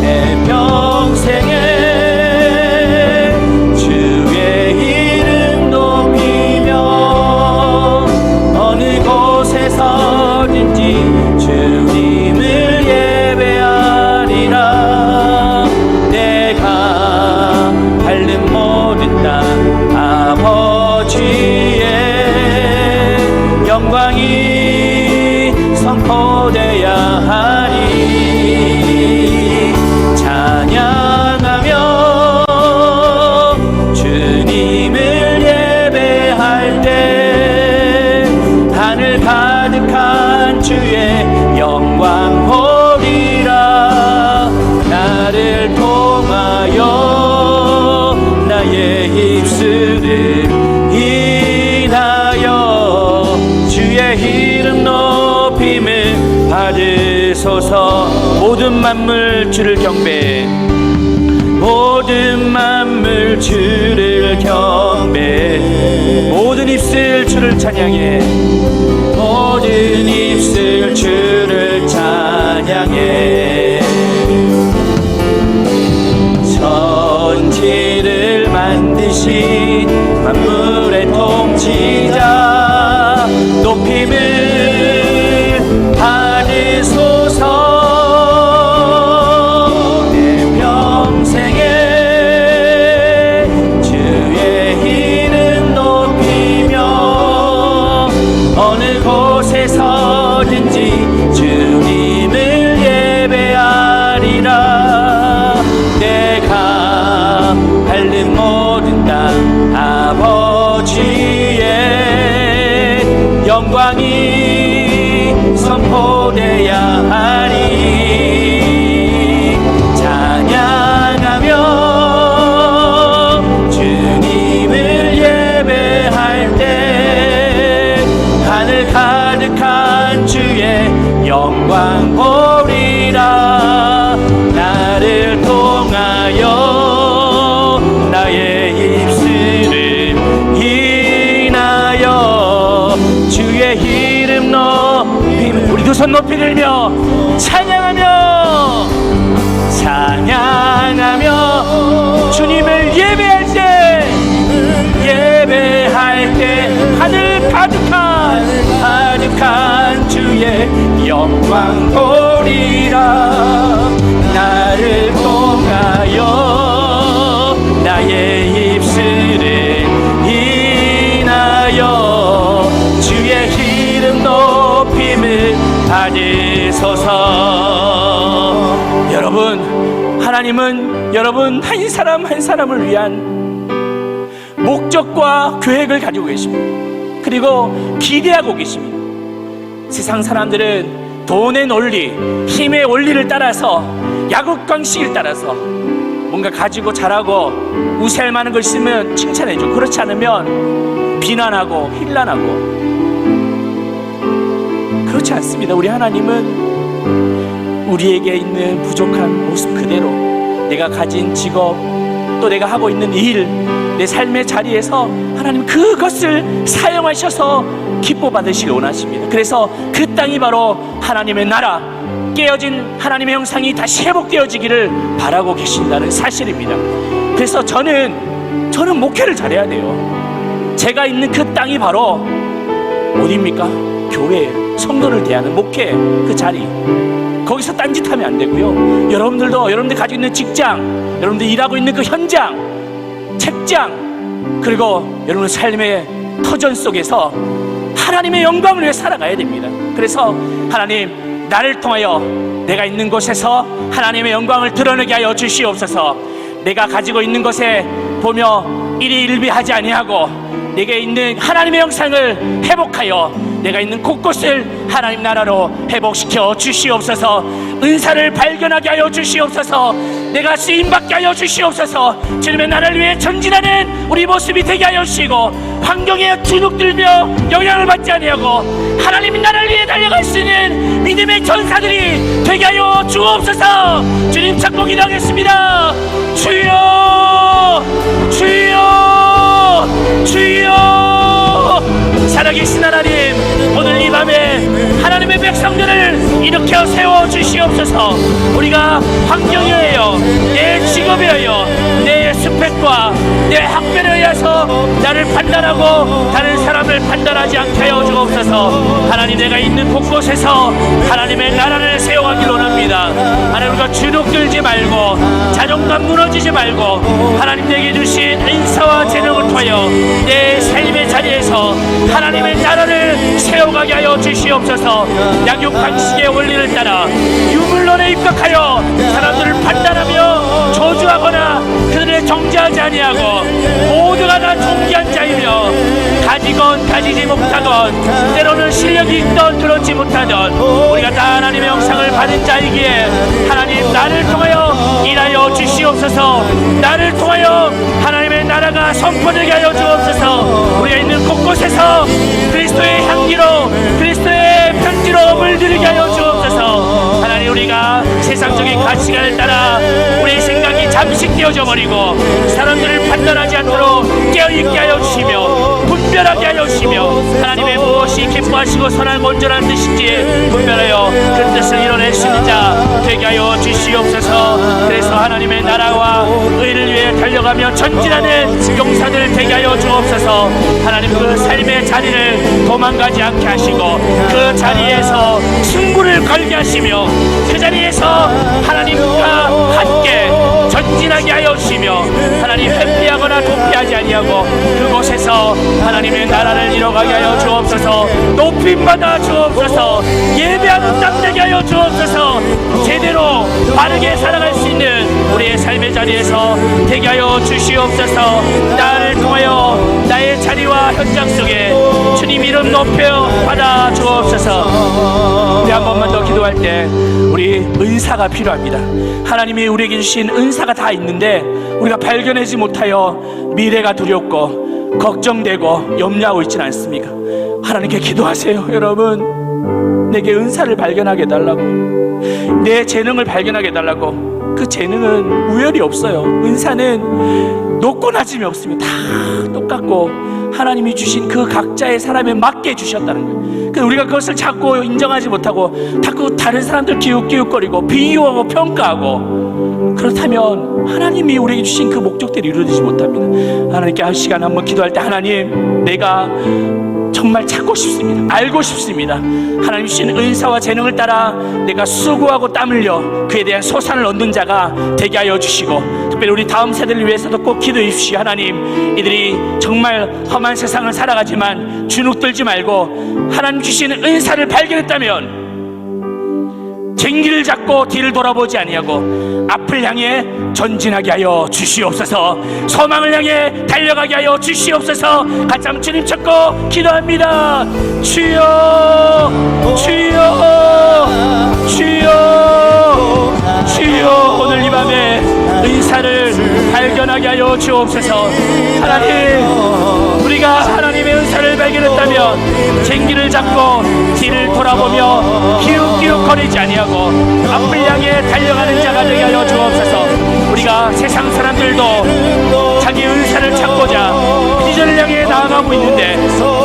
내 평생에 주의 이름 높이며 어느 곳에서든지 주님을 예배하리라. 내가 밟는 모든 땅 아버지의 영광이 선포되어야 하리. 찬양하며 주님을 예배할 때 하늘 가득한 주의 영광 보리라. 나를 통하여 나의 입술을 인하여 주의 이름 높임을 받으소서. 모든 만물 주를 경배해. 모든 만물 주를 경배해. 모든 입술 주를 찬양해. 모든 입술 주를 찬양해. 천지를 만드신 만물의 통치자 높임을 받으소서. 내 평생에 주의 이름 높이며 어느 곳에서든지 주님을 예배하리라. 내가 밟는 모든 땅 아버지의 영광이 선포되어야 하리. 찬양하며 주님을 예배할 때 하늘 가득한 주의 영광 보리라. 나를 통하여 나의 입술을 인하여 주의 이름 높임. 우리 두 손 높이 들며 찬양하며 주님을 예배할 때 하늘 가득한 주의 영광 보리라. 나를 통하여 나의 입술을 인하여 주의 이름 받으소서. 여러분, 하나님은 여러분 한 사람 한 사람을 위한 목적과 계획을 가지고 계십니다. 그리고 기대하고 계십니다. 세상 사람들은 돈의 논리, 힘의 원리를 따라서, 야곱강식을 따라서 뭔가 가지고 잘하고 우세할 만한 걸 있으면 칭찬해줘. 그렇지 않으면 비난하고 힐난하고. 그렇지 않습니다. 우리 하나님은 우리에게 있는 부족한 모습 그대로, 내가 가진 직업, 또 내가 하고 있는 일, 내 삶의 자리에서 하나님 그것을 사용하셔서 기뻐 받으시길 원하십니다. 그래서 그 땅이 바로 하나님의 나라, 깨어진 하나님의 형상이 다시 회복되어지기를 바라고 계신다는 사실입니다. 그래서 저는 목회를 잘해야 돼요. 제가 있는 그 땅이 바로 어디입니까? 교회예요. 성도를 대하는 목회, 그 자리. 거기서 딴짓하면 안 되고요. 여러분들 가지고 있는 직장, 여러분들 일하고 있는 그 현장, 책장, 그리고 여러분 삶의 터전 속에서 하나님의 영광을 위해 살아가야 됩니다. 그래서 하나님, 나를 통하여 내가 있는 곳에서 하나님의 영광을 드러내게 하여 주시옵소서. 내가 가지고 있는 것에 보며 일희일비하지 아니하고 내게 있는 하나님의 형상을 회복하여 내가 있는 곳곳을 하나님 나라로 회복시켜 주시옵소서. 은사를 발견하게 하여 주시옵소서. 내가 쓰임받게 하여 주시옵소서. 주님의 나라를 위해 전진하는 우리 모습이 되게 하여 주시고, 환경에 주눅들며 영향을 받지 아니하고 하나님의 나라를 위해 달려갈 수 있는 믿음의 전사들이 되게 하여 주옵소서. 주님 찾고 기도하겠습니다. 주여, 주여, 주여. 살아계신 하나님, 오늘 이 밤에 하나님의 백성들을 일으켜 세워 주시옵소서. 우리가 환경에 의하여, 내 직업에 의하여, 내 스펙과 내 학벌에 의해서 나를 판단하고 다른 사람을 판단하지 않게 하여 주옵소서. 하나님, 내가 있는 곳곳에서 하나님의 나라를 세워가길 원합니다. 하나님, 우리가 주눅들지 말고 자존감 무너지지 말고 하나님 내게 주신 인사와 재능을 통하여 내 삶의 자리에서 하나님의 나라를 세워가게 하여 주시옵소서. 약육강식의 원리를 따라 유물론에 입각하여 사람들을 판단하며 저주하거나 그들을 정죄하지 아니하고 모두가 다 존귀한 자이며 가지건 가지지 못하건 때로는 실력이 있던 그렇지 못하던 우리가 다 하나님의 형상을 받은 자이기에 하나님, 나를 통하여 일하여 주시옵소서. 나를 통하여 하나님의 나라가 선포되게 하여 주옵소서. 우리가 있는 곳곳에서 그리스도의 향기로, 그리스도의 편지로 물들이게 하여 주옵소서. 하나님, 우리가 세상적인 가치관을 따라 우리의 생각이 잠식되어져 버리고 사람들을 판단하지 않도록 깨어있게 하여 주시며 분별하게 하여 주시며 하나님의 무엇이 기뻐하시고 선한 온전한 뜻인지 분별하여 그 뜻을 이뤄낼 수 있는 자 되게 하여 주시옵소서. 그래서 하나님의 나라와 의를 위해 달려가며 전진하는 용사들 되게 하여 주옵소서. 하나님, 그 삶의 자리를 도망가지 않게 하시고 그 자리에서 승부를 걸게 하시며 그 자리에서 하나님과 함께 전진하게 하여 주시며 하나님, 회피하거나 도피하지 아니하고 그곳에서 하나님의 나라를 이뤄가게 하여 주옵소서. 높임받아 주옵소서. 예배하는 땅 되게 하여 주옵소서. 제대로 바르게 살아갈 수 있는 우리의 삶의 자리에서 되게 하여 주시옵소서. 나를 통하여 나의 자리와 현장 속에 주님 이름 높여 받아 주옵소서. 우리 한 번만 더 기도할 때 우리 은사가 필요합니다. 하나님이 우리에게 주신 은사가 다 있는데 우리가 발견하지 못하여 미래가 두렵고 걱정되고 염려하고 있지는 않습니까? 하나님께 기도하세요. 여러분, 내게 은사를 발견하게 해달라고, 내 재능을 발견하게 해달라고. 그 재능은 우열이 없어요. 은사는 높고 낮음이 없습니다. 다 똑같고 하나님이 주신 그 각자의 사람에 맞게 주셨다는 거예요. 그래서 우리가 그것을 자꾸 인정하지 못하고 자꾸 다른 사람들 기웃기웃거리고 비유하고 평가하고, 그렇다면 하나님이 우리에게 주신 그 목적대로 이루어지지 못합니다. 하나님께 한 시간 한번 기도할 때, 하나님, 내가 정말 찾고 싶습니다. 알고 싶습니다. 하나님 주신 은사와 재능을 따라 내가 수고하고 땀 흘려 그에 대한 소산을 얻는 자가 되게 하여 주시고, 특별히 우리 다음 세대를 위해서도 꼭 기도해 주시오. 하나님, 이들이 정말 험한 세상을 살아가지만 주눅들지 말고 하나님 주시는 은사를 발견했다면 쟁기를 잡고 뒤를 돌아보지 아니하고 앞을 향해 전진하게 하여 주시옵소서. 소망을 향해 달려가게 하여 주시옵소서. 같이 한번 주님 찾고 기도합니다. 주여, 주여, 주여, 주여. 오늘 이 밤에 은사를 발견하게 하여 주옵소서. 하나님, 우리가 하나님의 은사를 발견했다면 쟁기를 잡고 뒤를 돌아보며 기웃기웃거리지 아니하고 앞을 향해 달려가는 자가 되게 하여 주옵소서. 우리가 세상 사람들도 자기 은사를 찾고자 비전을 향해 나아가고 있는데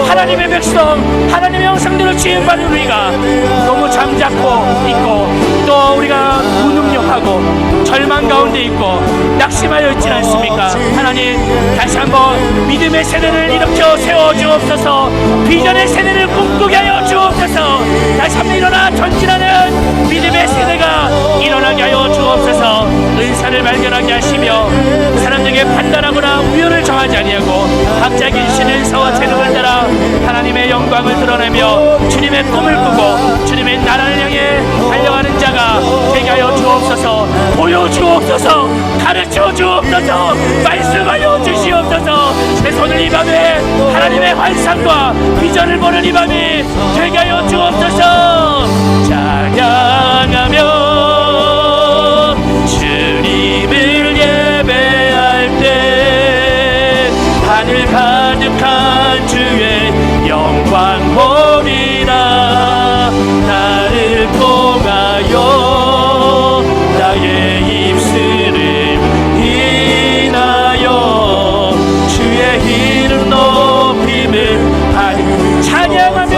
하나님의 백성, 하나님의 형상대로 지음받은 우리가 너무 잠잡고 있고 또 우리가 무능력하고 절망 가운데 있고 낙심하여 있지 않습니까? 하나님, 다시 한번 믿음의 세대를 일으켜 세워주옵소서. 비전의 세대를 꿈꾸게 하여 주옵소서. 다시 한번 일어나 전진하는 믿음의 세대가 일어나게 하여 주옵소서. 은사를 발견하게 하시며 사람들에게 판단하거나 우열을 정하지 아니하고 각자의 인신의 은사와 재능을 따라 하나님의 영광을 드러내며 주님의 꿈을 꾸고 주님의 나라를 향해 달려가는 자가 되게 하여 주옵소서. 보여주옵소서. 가르쳐 주옵소서. 말씀하여 주시옵소서. 그래서 오늘 이 밤에 하나님의 환상과 비전을 보는 이 밤이 되게 하여 주옵소서. 찬양하며 주님을 예배할 때 하늘 가득한 주의 영광 보리라. 나를 통하여 나의 입술을 인하여 주의 이름 높임을 하리. 찬양하며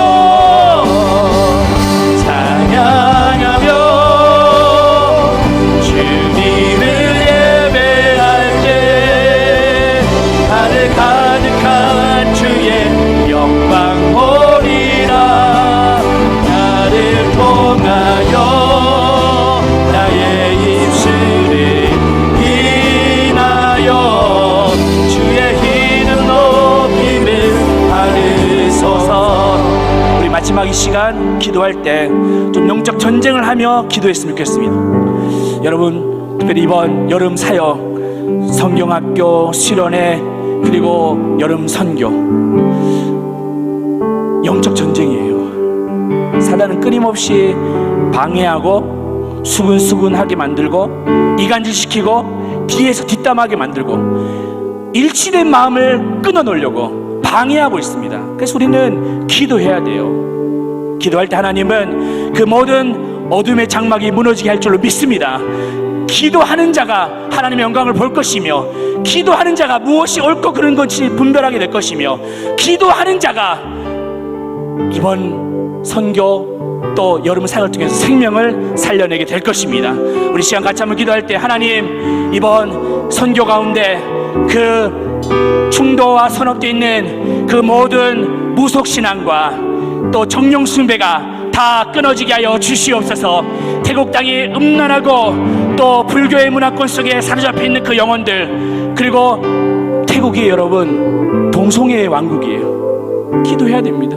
주님을 예배할 때 하늘 가득한 주의 영광 보리라. 나를 통하여 나의 입술을 인하여 주의 이름 높임을 받으소서. 우리 마지막 이 시간 기도할 때 좀 영적 전쟁을 하며 기도했으면 좋겠습니다. 여러분, 특별히 이번 여름 사역, 성경학교, 수련회, 그리고 여름 선교, 영적 전쟁이에요. 사단은 끊임없이 방해하고 수근수근하게 만들고 이간질시키고 뒤에서 뒷담하게 만들고 일치된 마음을 끊어놓으려고 방해하고 있습니다. 그래서 우리는 기도해야 돼요. 기도할 때 하나님은 그 모든 어둠의 장막이 무너지게 할 줄로 믿습니다. 기도하는 자가 하나님의 영광을 볼 것이며 기도하는 자가 무엇이 옳고 그른 건지 분별하게 될 것이며 기도하는 자가 이번 선교 또 여름 사역을 통해서 생명을 살려내게 될 것입니다. 우리 시간 같이 한번 기도할 때 하나님, 이번 선교 가운데 그 충도와 선업되어 있는 그 모든 무속신앙과 또 정령숭배가 다 끊어지게 하여 주시옵소서. 태국 땅이 음란하고 또 불교의 문화권 속에 사로잡혀 있는 그 영혼들, 그리고 태국이 여러분 동성애의 왕국이에요. 기도해야 됩니다.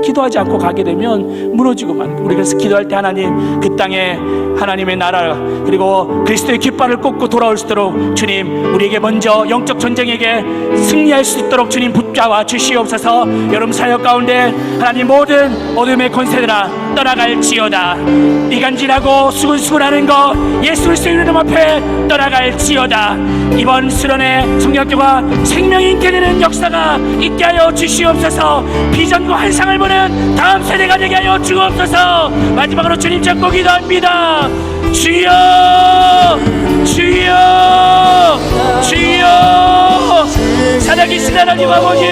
기도하지 않고 가게 되면 무너지고 만. 우리 그래서 기도할 때 하나님, 그 땅에 하나님의 나라 그리고 그리스도의 깃발을 꽂고 돌아올 수 있도록 주님, 우리에게 먼저 영적 전쟁에게 승리할 수 있도록 주님 붙잡아 주시옵소서. 여름 사역 가운데 하나님 모든 어둠의 권세들아 떠나갈지어다. 이간질하고 수근수근하는 것 예수 그리스도의 이름 앞에 떠나갈지어다. 이번 수련회 성경학교가 생명이 있게 되는 역사가 있게 하여 주시옵소서. 비전과 환상을 보는 다음 세대가 되게 하여 주옵소서. 마지막으로 주님 잡고 기도합니다. 주여, 주여, 주여. 살아계신 하나님 아버지,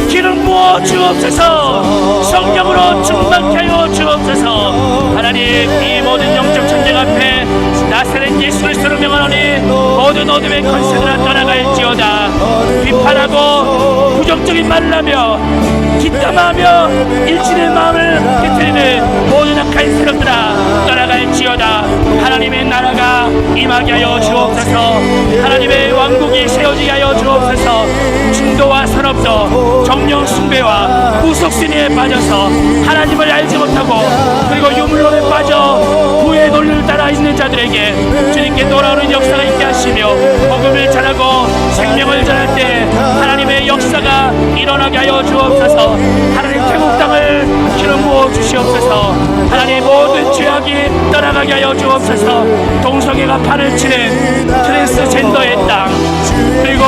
기름 부어 주옵소서. 성령으로 충만케 하여 주옵소서. 하나님, 이 모든 영적 전쟁 앞에 나사렛 예수 그리스도로 명하노니 모든 어둠의 권세들아 떠나갈지어다. 비판하고 부정적인 말을 하며 뒷담화하며 일치된 마음을 깨뜨리는 모든 악한 세력들아 떠나갈지어다. 하나님의 나라가 임하게 하여 주옵소서. 하나님의 왕국이 세워지게 하여 주옵소서. 중도와 산업도 정령 숭배와 구속신에 빠져서 하나님을 알지 못하고 그리고 유물론에 빠져 부의 논리를 따라 있는 자들에게 주님께 돌아오는 역사가 있게 하시며 복음을 전하고 생명을 전할 때 하나님의 역사가 일어나게 하여 주옵소서. 하나님 태국 땅을 기름 부어 주시옵소서. 하나님 모든 죄악이 떠나가게 하여 주옵소서. 동성애가 판을 치는 트랜스젠더의 땅, 그리고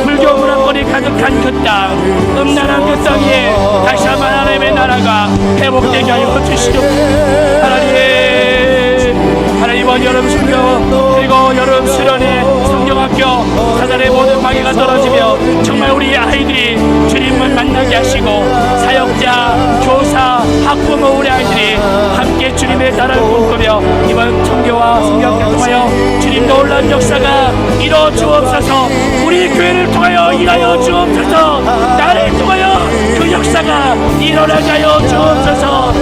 불교 문화권이 가득한 그 땅, 음란한 그 땅 위에 다시 한번 하나님의 나라가 회복되게 하여 주시옵소서. 하나님 이번 여름 순교 그리고 여름 수련회 성경학교 사단의 모든 방해가 떨어지며 정말 우리 아이들이 주님을 만나게 하시고 사역자, 교사, 학부모 우리 아이들이 함께 주님의 나라를 꿈꾸며 이번 청교와 성경학교를 통하여 주님 놀라운 역사가 이루어 주옵소서. 우리 교회를 통하여 일하여 주옵소서. 나를 통하여 그 역사가 일어나게 하여 주옵소서.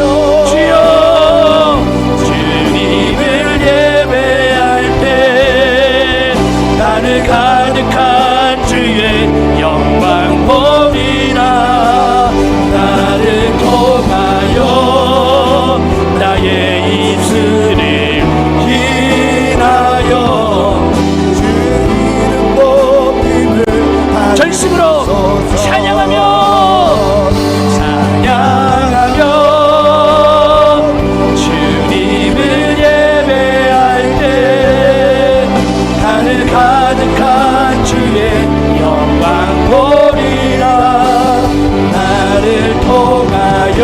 주여, 주님을 예배할 때 나를 가득한 주의 영광 보리라. 나를 통하여 나의 입술을 기나여 주 이름 높임을 전심으로 찬양하며 주님을 예배할 때 하늘 가득한 주의 영광 보리라. 나를 통하여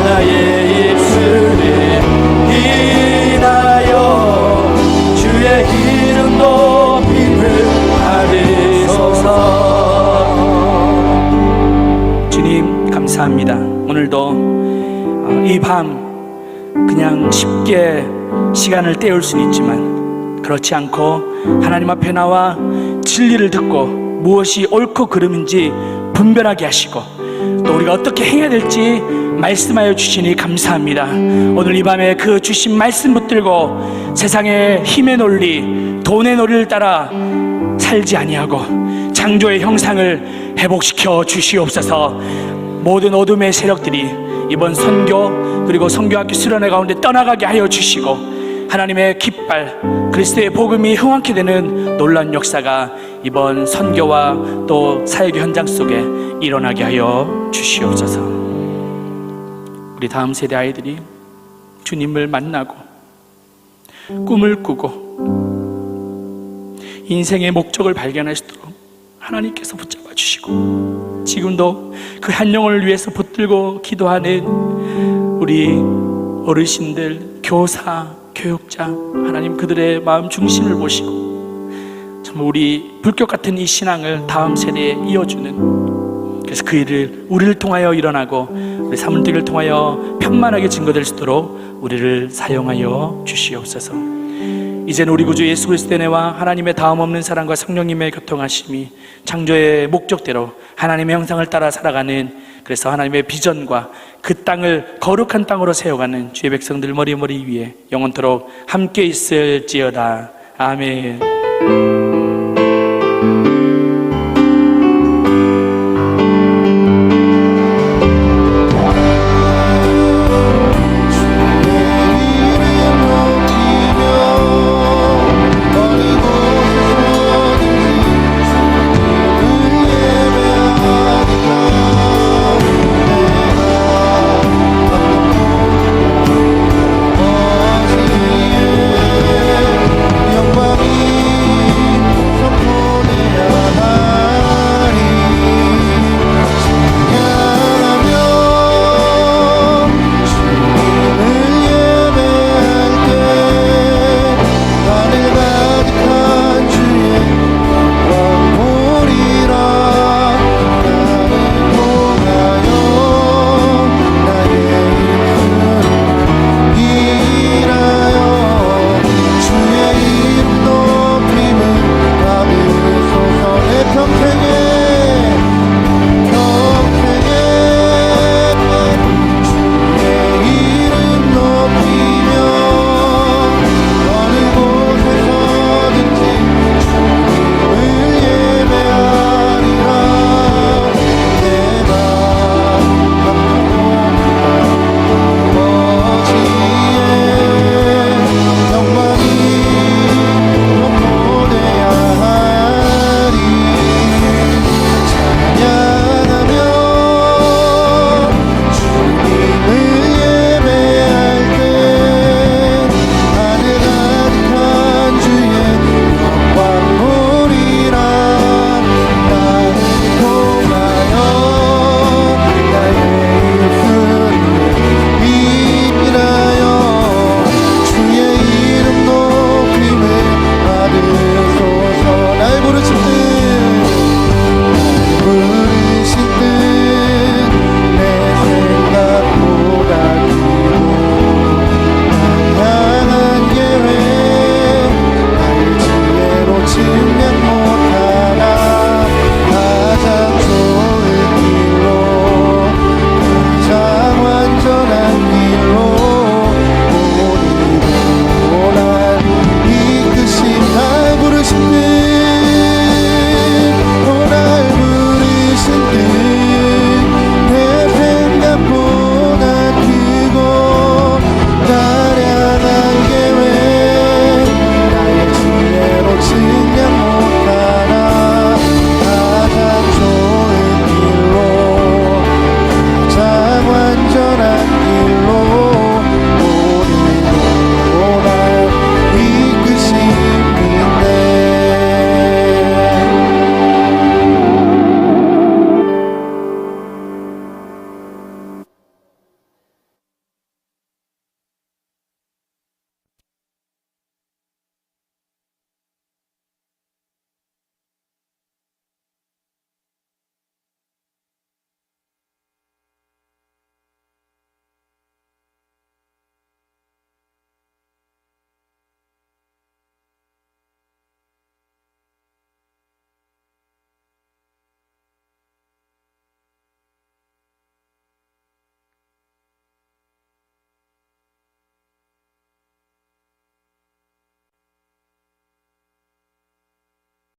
나의 입술을 인하여 주의 이름 높임을 받으소서. 주님 감사합니다. 오늘도 이 밤 그냥 쉽게 시간을 때울 수는 있지만 그렇지 않고 하나님 앞에 나와 진리를 듣고 무엇이 옳고 그름인지 분별하게 하시고 또 우리가 어떻게 행해야 될지 말씀하여 주시니 감사합니다. 오늘 이 밤에 그 주신 말씀 붙들고 세상의 힘의 논리, 돈의 논리를 따라 살지 아니하고 창조의 형상을 회복시켜 주시옵소서. 모든 어둠의 세력들이 이번 선교 그리고 선교학교 수련회 가운데 떠나가게 하여 주시고 하나님의 깃발 그리스도의 복음이 흥황케 되는 놀라운 역사가 이번 선교와 또 사역의 현장 속에 일어나게 하여 주시옵소서. 우리 다음 세대 아이들이 주님을 만나고 꿈을 꾸고 인생의 목적을 발견할 수 있도록 하나님께서 붙잡아 주시고 지금도 그 한 영혼을 위해서 붙들고 기도하는 우리 어르신들, 교사, 교육자 하나님 그들의 마음 중심을 보시고 정말 우리 불교 같은 이 신앙을 다음 세대에 이어주는 그래서 그 일을 우리를 통하여 일어나고 우리 사문들을 통하여 편만하게 증거될 수 있도록 우리를 사용하여 주시옵소서. 이제는 우리 구주 예수 그리스도의 은혜와 하나님의 다음 없는 사랑과 성령님의 교통하심이 창조의 목적대로 하나님의 형상을 따라 살아가는 그래서 하나님의 비전과 그 땅을 거룩한 땅으로 세워가는 주의 백성들 머리 위에 영원토록 함께 있을지어다. 아멘.